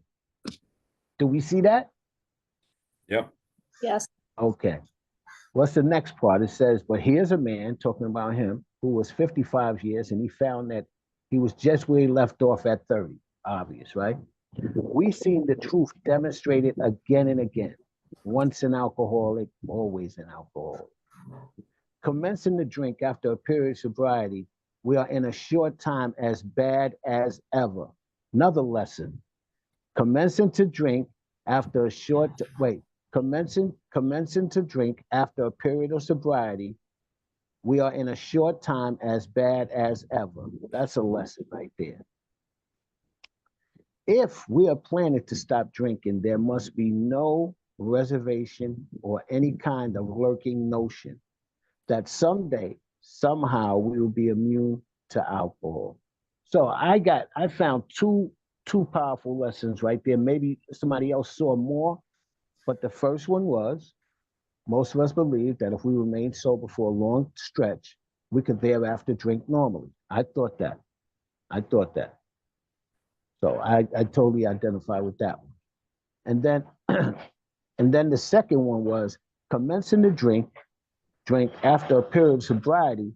Do we see that?
Yep.
Yes.
Okay. What's the next part? It says, but here's a man talking about him who was 55 years and he found that he was just where he left off at 30. obvious, right? We've seen the truth demonstrated again and again. Once an alcoholic, always an alcoholic. Commencing to drink after a period of sobriety, we are in a short time as bad as ever. Another lesson. Commencing to drink after a short, commencing to drink after a period of sobriety, we are in a short time as bad as ever. That's a lesson right there. If we are planning to stop drinking, there must be no reservation or any kind of lurking notion that someday, somehow, we will be immune to alcohol. So I found two powerful lessons right there. Maybe somebody else saw more, but the first one was, most of us believe that if we remain sober for a long stretch, we could thereafter drink normally. I thought that. So I totally identify with that one. And then and then the second one was commencing to drink after a period of sobriety.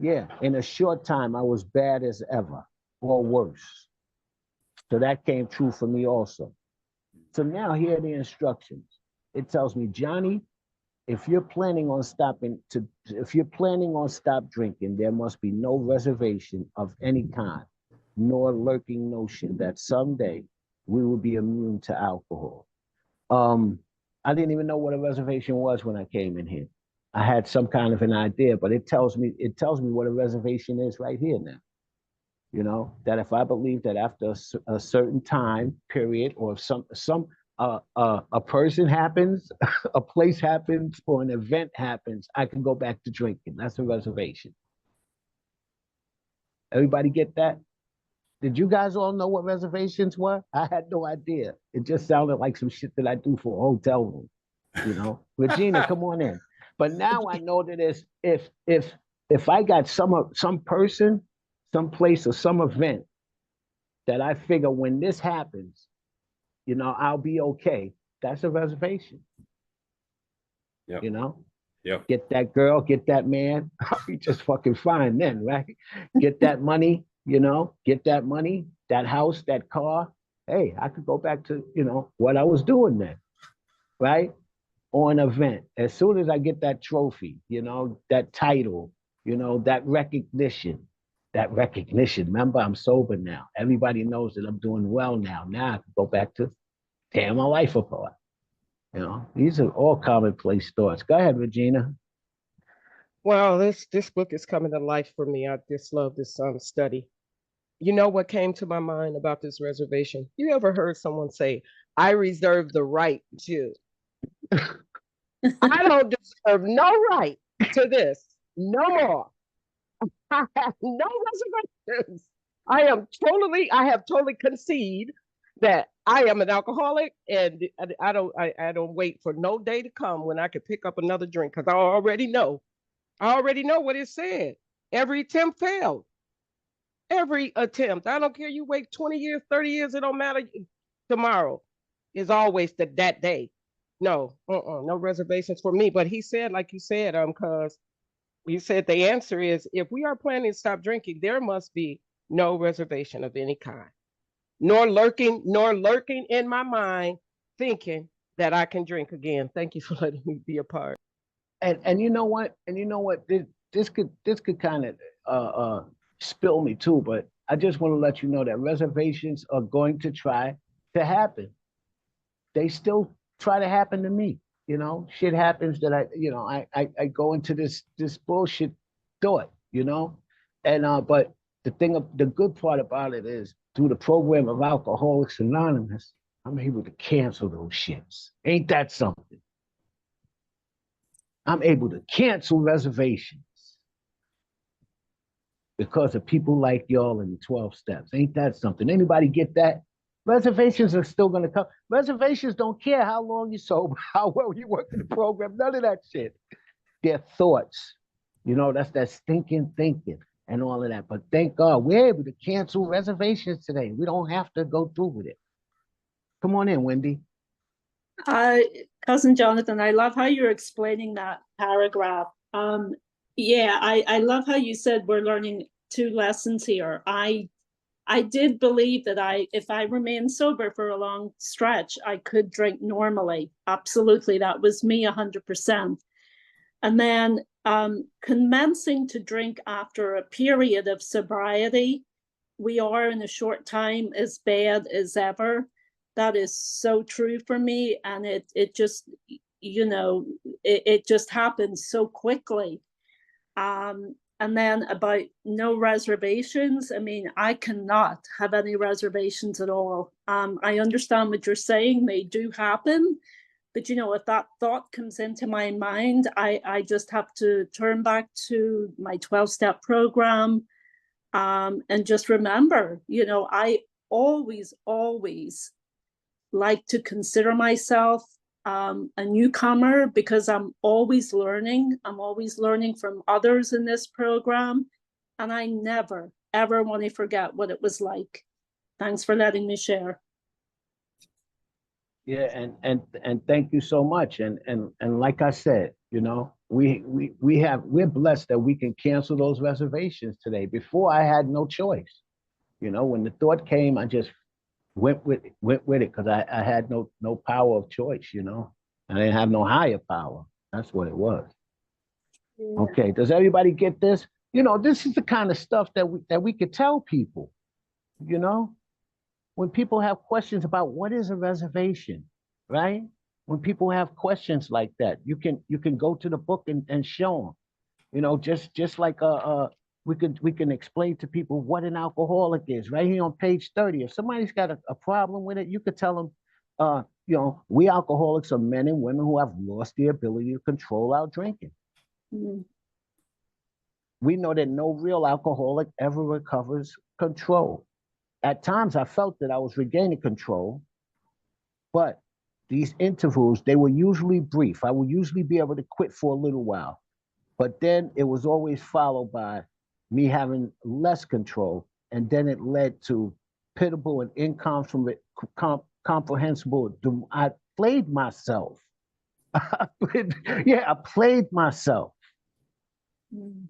Yeah, in a short time, I was bad as ever or worse. So that came true for me also. So now here are the instructions. It tells me, Johnny, if you're planning on stop drinking, there must be no reservation of any kind, nor lurking notion that someday we will be immune to alcohol. I didn't even know what a reservation was when I came in here. I had some kind of an idea, but it tells me what a reservation is right here now. You know, that if I believe that after a certain time period, or a person happens, a place happens, or an event happens, I can go back to drinking. That's a reservation. Everybody get that? Did you guys all know what reservations were? I had no idea. It just sounded like some shit that I do for a hotel room. You know, Regina, come on in. But now I know that if I got some person, some place, or some event that I figure when this happens, you know, I'll be okay. That's a reservation.
Yeah.
You know?
Yeah.
Get that girl, get that man. I'll be just fucking fine then, right? Get that money, you know, get that money, that house, that car. Hey, I could go back to, you know, what I was doing then, right? Or an event. As soon as I get that trophy, you know, that title, you know, that recognition. Remember, I'm sober now. Everybody knows that I'm doing well now. Now I can go back to tearing my life apart. You know, these are all commonplace thoughts. Go ahead, Regina.
Well, this book is coming to life for me. I just love this study. You know what came to my mind about this reservation? You ever heard someone say, I reserve the right to? I don't deserve no right to this no more. I have no reservations. I have totally conceded that I am an alcoholic, and I don't wait for no day to come when I could pick up another drink, because I already know what it said. Every attempt failed. Every attempt. I don't care. You wait 20 years, 30 years, it don't matter. Tomorrow is always that day. No, no reservations for me. But he said, like you said, because you said the answer is, if we are planning to stop drinking, there must be no reservation of any kind, nor lurking in my mind thinking that I can drink again. Thank you for letting me be a part.
And you know what? This could kind of spill me too, but I just want to let you know that reservations are going to try to happen. They still try to happen to me. You know, shit happens that I go into this bullshit thought, you know, and but the good part about it is, through the program of Alcoholics Anonymous, I'm able to cancel those shits. Ain't that something? I'm able to cancel reservations because of people like y'all in the 12 steps. Ain't that something? Anybody get that? Reservations are still going to come. Reservations don't care how long you're sober, how well you work in the program, none of that shit. They're thoughts. You know, that's that stinking thinking and all of that. But thank God we're able to cancel reservations today. We don't have to go through with it. Come on in, Wendy.
Cousin Jonathan, I love how you're explaining that paragraph. Yeah, I love how you said we're learning two lessons here. I I did believe that if I remained sober for a long stretch, I could drink normally. Absolutely. That was me 100%. And then commencing to drink after a period of sobriety, we are in a short time as bad as ever. That is so true for me. And it just, you know, it just happens so quickly. And then about no reservations, I mean, I cannot have any reservations at all. I understand what you're saying, they do happen, but you know, if that thought comes into my mind, I just have to turn back to my 12-step program, and just remember, you know, I always like to consider myself a newcomer, because I'm always learning. I'm always learning from others in this program, and I never, ever want to forget what it was like. Thanks for letting me share.
Yeah, and thank you so much. And like I said, you know, we're blessed that we can cancel those reservations today. Before, I had no choice. You know, when the thought came, I just went with it because I had no power of choice, you know. I didn't have no higher power. That's what it was.
Yeah.
Okay, does everybody get this? You know, this is the kind of stuff that we could tell people, you know? When people have questions about what is a reservation, right? When people have questions like that, you can go to the book and show them, you know, just like we can explain to people what an alcoholic is right here on page 30. If somebody's got a problem with it, you could tell them, you know, we alcoholics are men and women who have lost the ability to control our drinking.
Mm.
We know that no real alcoholic ever recovers control. At times, I felt that I was regaining control, but these intervals, they were usually brief. I would usually be able to quit for a little while, but then it was always followed by me having less control, and then it led to pitiable and incomprehensible. I played myself. Yeah, I played myself.
Mm.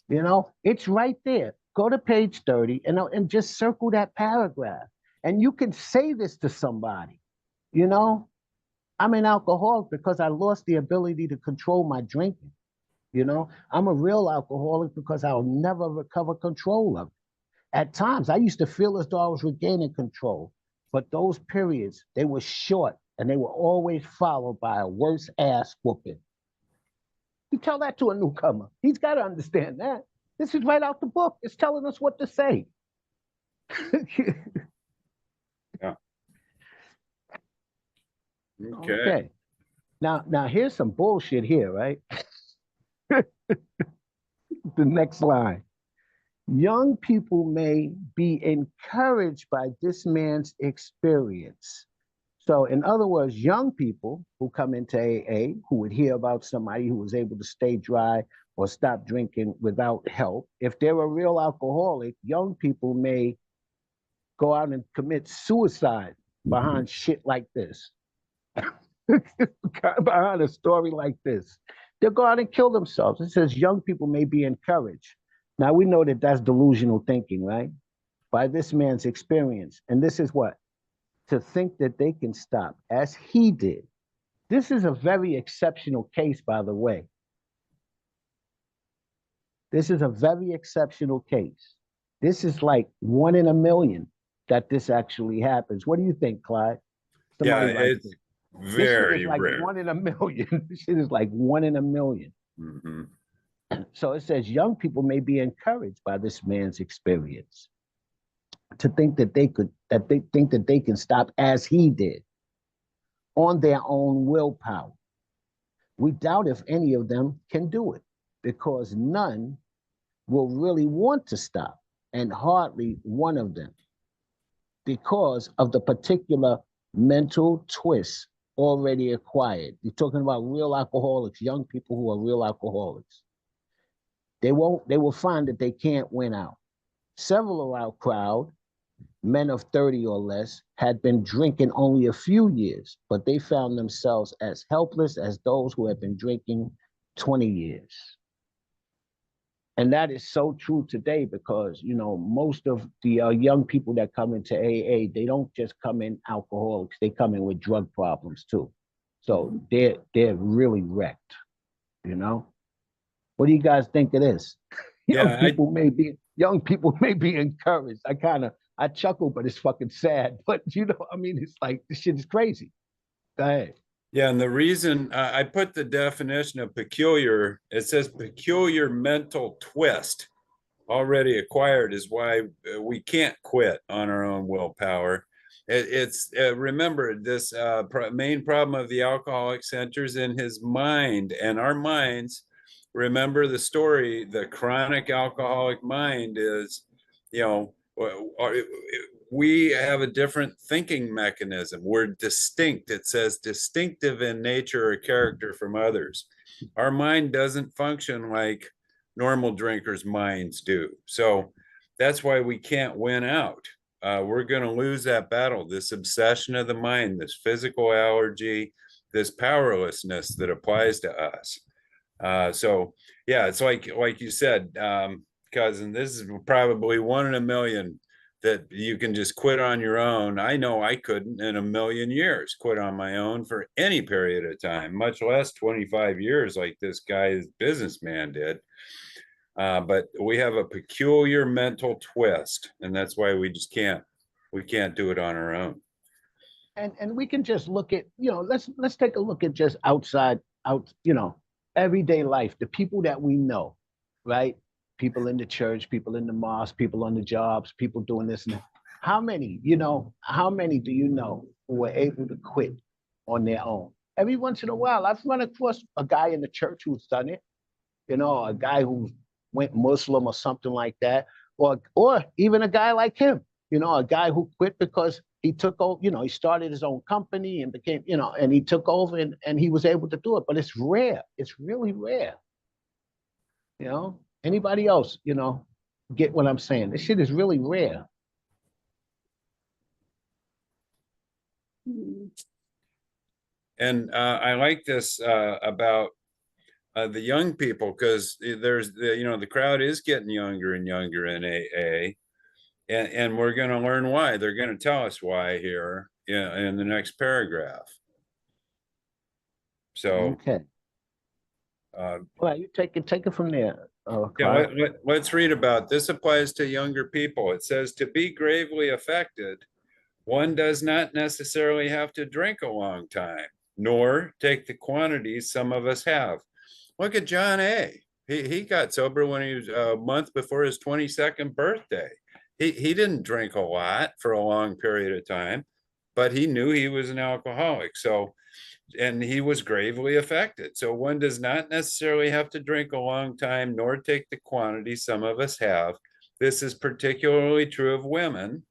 You know, it's right there. Go to page 30 and just circle that paragraph. And you can say this to somebody, you know, I'm an alcoholic because I lost the ability to control my drinking. You know, I'm a real alcoholic because I'll never recover control of it. At times, I used to feel as though I was regaining control, but those periods, they were short and they were always followed by a worse ass whooping. You tell that to a newcomer. He's got to understand that. This is right out the book. It's telling us what to say.
Yeah. Okay.
Okay. Now here's some bullshit here, right? The next line. Young people may be encouraged by this man's experience. So, in other words, young people who come into AA, who would hear about somebody who was able to stay dry or stop drinking without help, if they're a real alcoholic, young people may go out and commit suicide behind shit like this. Behind a story like this. They'll go out and kill themselves. It says young people may be encouraged. Now, we know that that's delusional thinking, right? By this man's experience. And this is what? To think that they can stop, as he did. This is a very exceptional case, by the way. This is a very exceptional case. This is like 1 in a million that this actually happens. What do you think, Clyde?
Yeah,
Somebody
it's very
This shit is like
rare.
1 in a million. This shit is like 1 in a million.
Mhm.
So it says young people may be encouraged by this man's experience to think that they think that they can stop as he did on their own willpower. We doubt if any of them can do it because none will really want to stop, and hardly one of them, because of the particular mental twist already acquired. You're talking about real alcoholics, young people who are real alcoholics. They will find that they can't win out. Several of our crowd, men of 30 or less, had been drinking only a few years, but they found themselves as helpless as those who had been drinking 20 years. And that is so true today because, you know, most of the young people that come into AA, they don't just come in alcoholics, they come in with drug problems too. So they're really wrecked, you know? What do you guys think it is?
Yeah,
Young people may be encouraged. I chuckle, but it's fucking sad. But you know, I mean, it's like this shit is crazy. Go ahead.
Yeah, and the reason I put the definition of peculiar, it says peculiar mental twist already acquired is why we can't quit on our own willpower. It's remember this main problem of the alcoholic centers in his mind, and our minds. Remember the story. The chronic alcoholic mind is, you know, we have a different thinking mechanism. We're distinct. It says distinctive in nature or character from others. Our mind doesn't function like normal drinkers' minds do. So that's why we can't win out. We're going to lose that battle. This obsession of the mind, this physical allergy, this powerlessness that applies to us. So yeah, it's like you said, Cuzin, this is probably 1 in a million that you can just quit on your own. I know I couldn't in a million years quit on my own for any period of time, much less 25 years like this guy's businessman did. But we have a peculiar mental twist, and that's why we can't do it on our own.
And we can just look at, you know, let's take a look at just you know, everyday life, the people that we know, right? People in the church, people in the mosque, people on the jobs, people doing this and that. How many do you know who were able to quit on their own? Every once in a while, I've run across a guy in the church who's done it, you know, a guy who went Muslim or something like that, or even a guy like him, you know, a guy who quit because he took over, you know, he started his own company and became, you know, and he took over and he was able to do it. But it's rare. It's really rare. You know, anybody else, you know, get what I'm saying? This shit is really rare.
And I like this about the young people, because there's the crowd is getting younger and younger in AA, and we're going to learn why. They're going to tell us why here in the next paragraph. So
okay. Well, you take it from there.
Yeah, let's read about this. Applies to younger people. It says, to be gravely affected, one does not necessarily have to drink a long time, nor take the quantities some of us have. Look at John A. He got sober when he was a month before his 22nd birthday. He didn't drink a lot for a long period of time, but he knew he was an alcoholic. So, and he was gravely affected. So one does not necessarily have to drink a long time, nor take the quantity some of us have. This is particularly true of women.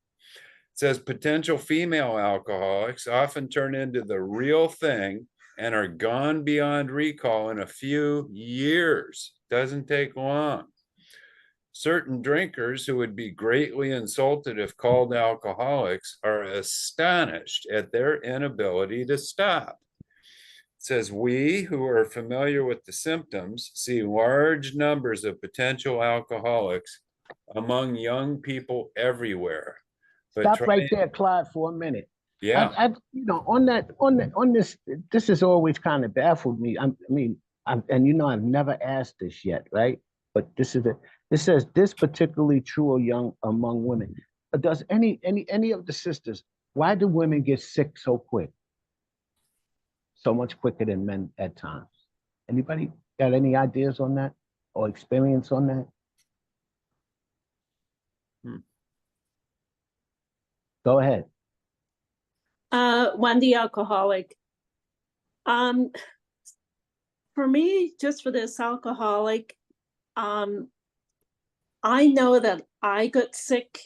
It says potential female alcoholics often turn into the real thing and are gone beyond recall in a few years. Doesn't take long. Certain drinkers who would be greatly insulted if called alcoholics are astonished at their inability to stop. It says, we who are familiar with the symptoms see large numbers of potential alcoholics among young people everywhere. But
stop right there, Clyde, for a minute.
Yeah.
You know, on this has always kind of baffled me. And you know, I've never asked this yet, right? But it says this particularly true among women. Does any of the sisters, why do women get sick so quick? So much quicker than men at times. Anybody got any ideas on that or experience on that? Go ahead.
Wendy, alcoholic. For me, just for this alcoholic, I know that I got sick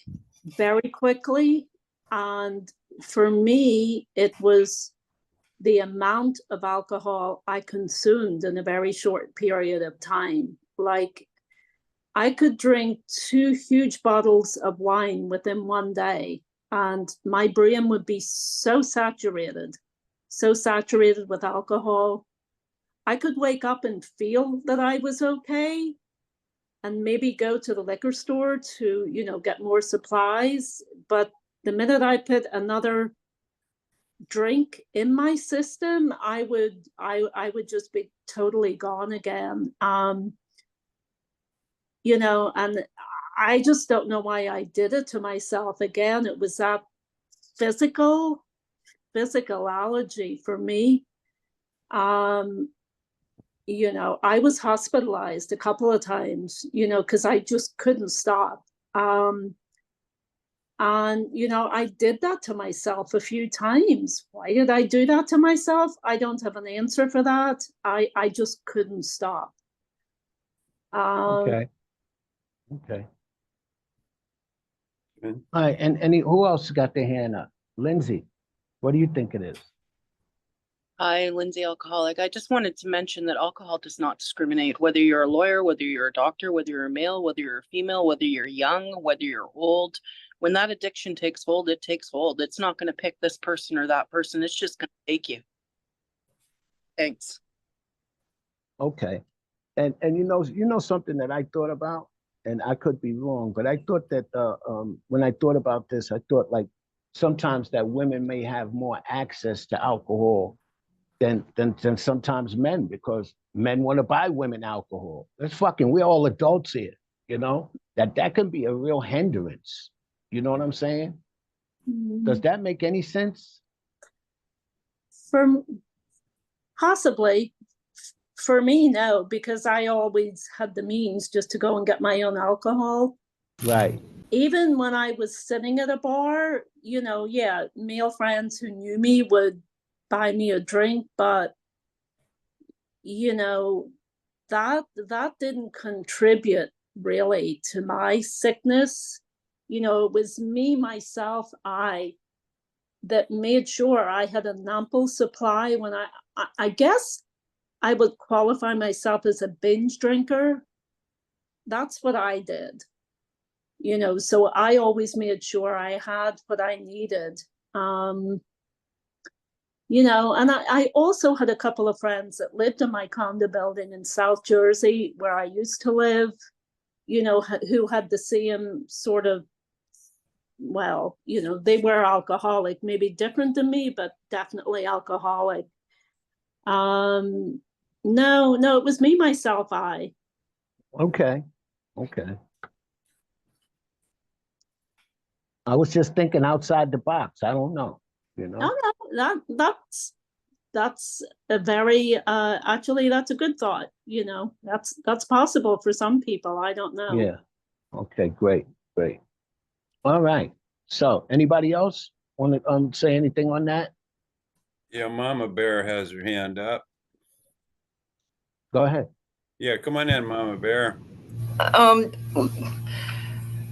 very quickly, and for me, it was the amount of alcohol I consumed in a very short period of time. Like, I could drink 2 huge bottles of wine within one day, and my brain would be so saturated with alcohol. I could wake up and feel that I was okay, and maybe go to the liquor store to, you know, get more supplies. But the minute I put another drink in my system, I would just be totally gone again. You know, and I just don't know why I did it to myself. Again, it was that physical allergy for me. You know, I was hospitalized a couple of times, you know, because I just couldn't stop. And, you know, I did that to myself a few times. Why did I do that to myself? I don't have an answer for that. I just couldn't stop.
Okay. Okay.
Good.
All right. And who else got their hand up? Lindsay, what do you think it is?
Hi, Lindsay, alcoholic. I just wanted to mention that alcohol does not discriminate, whether you're a lawyer, whether you're a doctor, whether you're a male, whether you're a female, whether you're young, whether you're old. When that addiction takes hold, it takes hold. It's not going to pick this person or that person. It's just going to take you. Thanks.
Okay. And you know something that I thought about, and I could be wrong, but I thought that when I thought about this, I thought like sometimes that women may have more access to alcohol than sometimes men, because men want to buy women alcohol. That's fucking, we're all adults here, you know? That can be a real hindrance. You know what I'm saying? Does that make any sense?
Possibly. For me, no, because I always had the means just to go and get my own alcohol.
Right.
Even when I was sitting at a bar, you know, yeah, male friends who knew me would buy me a drink, but you know, that didn't contribute really to my sickness. You know, it was me, myself, that made sure I had an ample supply. When I guess I would qualify myself as a binge drinker. That's what I did. You know, so I always made sure I had what I needed. You know, and I also had a couple of friends that lived in my condo building in South Jersey, where I used to live, you know, who had the same sort of, well, you know, they were alcoholic, maybe different than me, but definitely alcoholic. No, it was me, myself, I.
Okay. Okay. I was just thinking outside the box. I don't know, you know?
Oh, no, that's a very actually that's a good thought, you know. That's possible for some people. I don't know.
Yeah. Okay, great, great. All right. So anybody else want to say anything on that?
Yeah, Mama Bear has her hand up.
Go ahead.
Yeah, come on in, Mama Bear.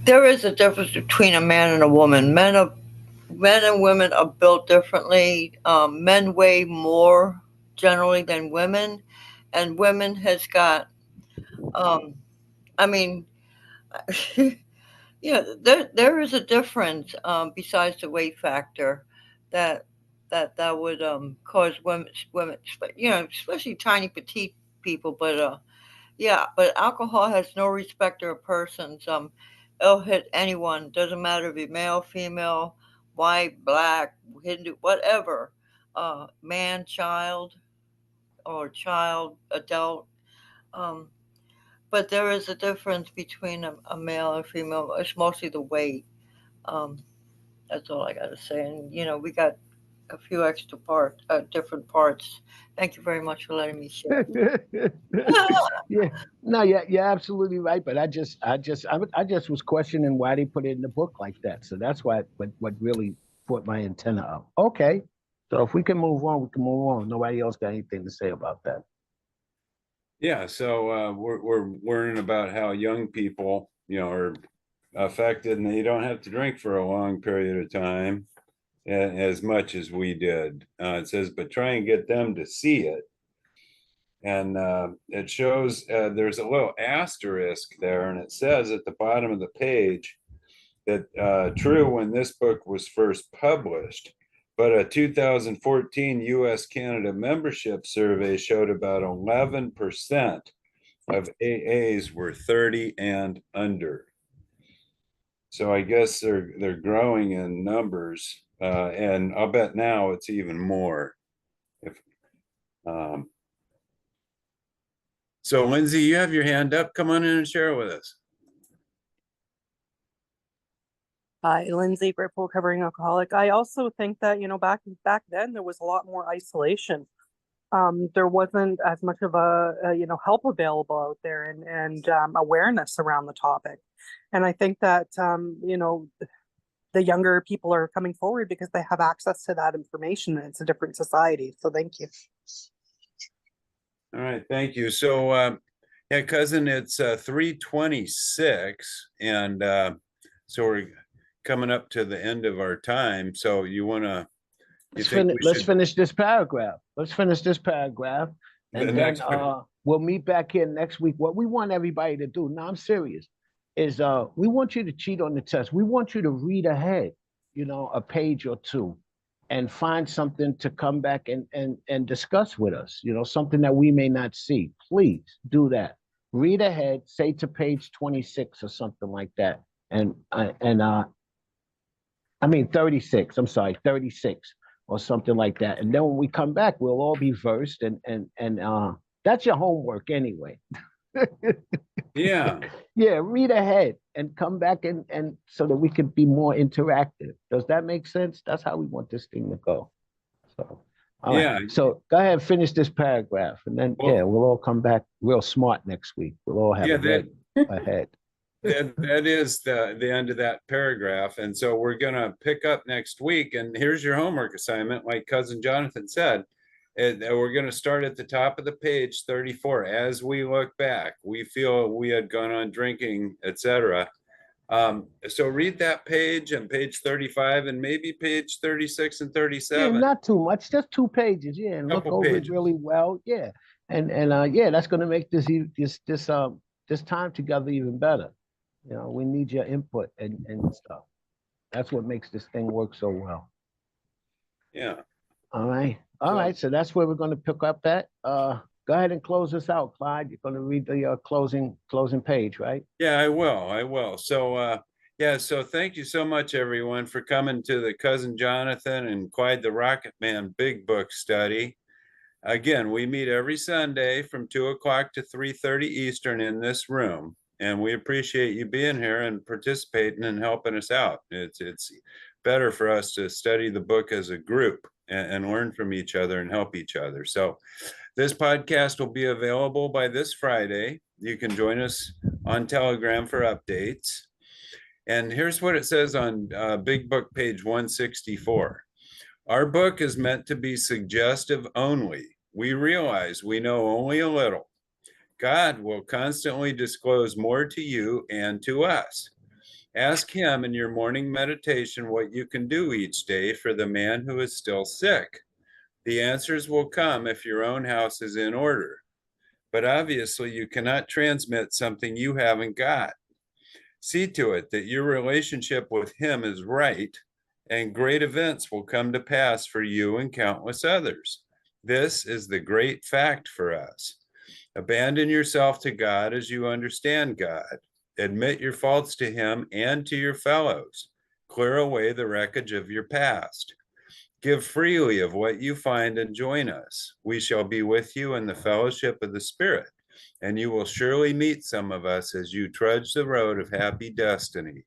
There is a difference between a man and a woman. Men and women are built differently. Men weigh more generally than women, and women has got. I mean, yeah, there is a difference besides the weight factor that would cause women, you know, especially tiny petite people. But yeah, but alcohol has no respecter of persons. It'll hit anyone. Doesn't matter if you're male, female, white, black, Hindu, whatever. Man, child, or child, adult. Um, but there is a difference between a male and female. It's mostly the weight. Um, that's all I got to say. And you know, we got a few extra different parts. Thank you very much for letting me share.
Yeah, no, yeah, you're absolutely right. But I just was questioning why they put it in the book like that. So that's what really put my antenna up. Okay, so if we can move on, we can move on. Nobody else got anything to say about that.
Yeah, so we're learning about how young people, you know, are affected, and they don't have to drink for a long period of time, as much as we did. It says, but try and get them to see it. And it shows there's a little asterisk there, and it says at the bottom of the page that true when this book was first published, but a 2014 US Canada membership survey showed about 11% of AAs were 30 and under. So I guess they're growing in numbers, and I'll bet now it's even more. If so, Lindsay, you have your hand up. Come on in and share with us.
Hi, Lindsay, grateful recovering alcoholic. I also think that, back then there was a lot more isolation. There wasn't as much of a help available out there and awareness around the topic. And I think that, the younger people are coming forward because they have access to that information, and it's a different society. So thank you.
All right, thank you. So, yeah, Cuzin, it's 3:26, and so we're coming up to the end of our time. So you want to?
Let's finish this paragraph. Let's finish this paragraph, and then we'll meet back here next week. What we want everybody to do, now I'm serious, is we want you to cheat on the test. We want you to read ahead, a page or two, and find something to come back and discuss with us, something that we may not see. Please do that. Read ahead, say to page 26 or something like that. And I mean 36, I'm sorry, 36 or something like that. And then when we come back, we'll all be versed, and that's your homework anyway.
Yeah.
Yeah, read ahead and come back and so that we can be more interactive. Does that make sense? That's how we want this thing to go. So, all right.
Yeah.
So go ahead and finish this paragraph, and then we'll all come back real smart next week. We'll all have ahead.
That is the end of that paragraph. And so we're going to pick up next week. And here's your homework assignment, like Cousin Jonathan said. And we're going to start at the top of the page 34. As we look back, we feel we had gone on drinking, etc. So read that page and page 35 and maybe page 36 and 37.
Yeah, not too much, just 2 pages. Yeah, and look over it really well. Yeah, and yeah, that's going to make this time together even better. We need your input and stuff. That's what makes this thing work so well.
Yeah.
All right. All right. So that's where we're going to pick up at. Go ahead and close us out, Clyde. You're going to read the closing page, right?
Yeah, I will. So, so thank you so much, everyone, for coming to the Cousin Jonathan and Clyde the Rocketman Big Book study. Again, we meet every Sunday from 2 o'clock to 3:30 Eastern in this room. And we appreciate you being here and participating and helping us out. It's better for us to study the book as a group and learn from each other and help each other. So this podcast will be available by this Friday. You can join us on Telegram for updates. And here's what it says on Big Book page 164. Our book is meant to be suggestive only. We realize we know only a little. God will constantly disclose more to you and to us. Ask him in your morning meditation what you can do each day for the man who is still sick. The answers will come if your own house is in order. But obviously, you cannot transmit something you haven't got. See to it that your relationship with him is right, and great events will come to pass for you and countless others. This is the great fact for us. Abandon yourself to God as you understand God. Admit your faults to him and to your fellows. Clear away the wreckage of your past. Give freely of what you find and join us. We shall be with you in the fellowship of the Spirit, and you will surely meet some of us as you trudge the road of happy destiny.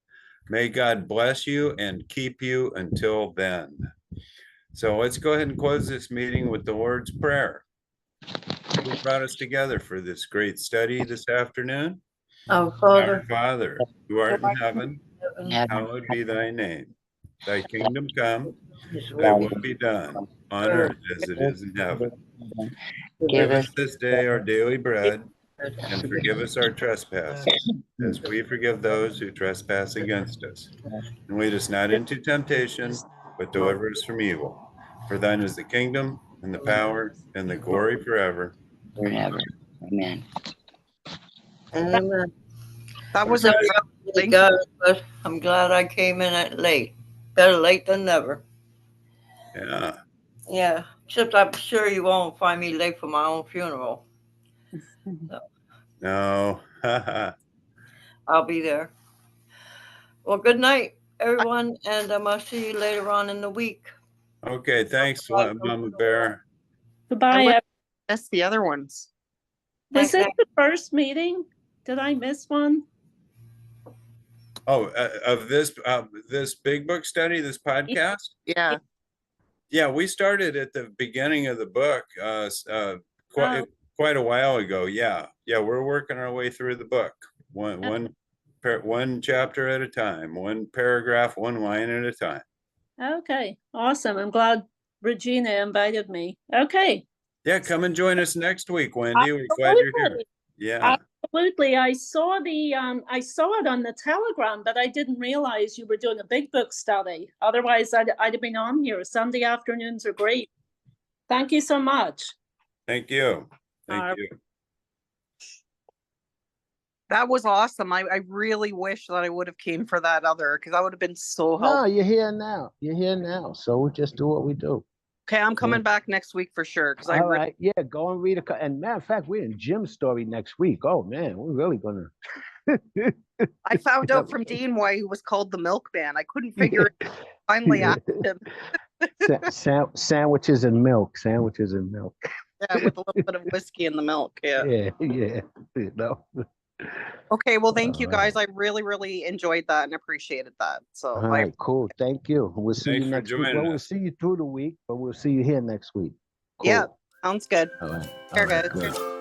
May God bless you and keep you until then. So let's go ahead and close this meeting with the Lord's Prayer. Who brought us together for this great study this afternoon?
Our
Our Father, who art in heaven, hallowed be thy name. Thy kingdom come, thy will be done, on earth as it is in heaven. Give us this day our daily bread, and forgive us our trespasses, as we forgive those who trespass against us. And lead us not into temptation, but deliver us from evil. For thine is the kingdom, and the power, and the glory forever.
Forever. Amen.
Amen.
That was
Sorry, but I'm glad I came in at late. Better late than never.
Yeah.
Yeah, except I'm sure you won't find me late for my own funeral. So.
No.
I'll be there. Well, good night, everyone, and I'll see you later on in the week.
Okay, thanks, Mama Bear.
Goodbye.
That's the other ones.
Was
Thanks,
this the first meeting? Did I miss one?
Oh, of this big book study, this podcast?
Yeah.
Yeah, we started at the beginning of the book, quite a while ago. Yeah, we're working our way through the book, one chapter at a time, one paragraph, one line at a time.
Okay, awesome. I'm glad Regina invited me. Okay.
Yeah, come and join us next week, Wendy. We're glad you're here. Yeah.
Absolutely. I saw it on the Telegram, but I didn't realize you were doing a big book study. Otherwise, I'd have been on here. Sunday afternoons are great. Thank you so much.
Thank you. Thank you.
That was awesome. I really wish that I would have came for that other, because that would have been so helpful.
No, you're here now. You're here now. So we just do what we do.
Okay, I'm coming back next week for sure. Because
All right, yeah, go and read and matter of fact, we're in Jim's story next week. Oh man, we're really gonna.
I found out from Dean why he was called the milkman. I couldn't figure it. Finally asked him.
Sandwiches and milk. Sandwiches and milk.
Yeah, with a little bit of whiskey in the milk. Yeah.
Yeah. You know.
Okay, well, thank you guys. I really, really enjoyed that and appreciated that. So,
All right, cool. Thank you. We'll see
Thanks
you
for
next week.
joining
Well, we'll
us.
see you through the week, but we'll see you here next week. Cool.
Yeah, sounds good.
All right.
Here,
All right,
guys.
good.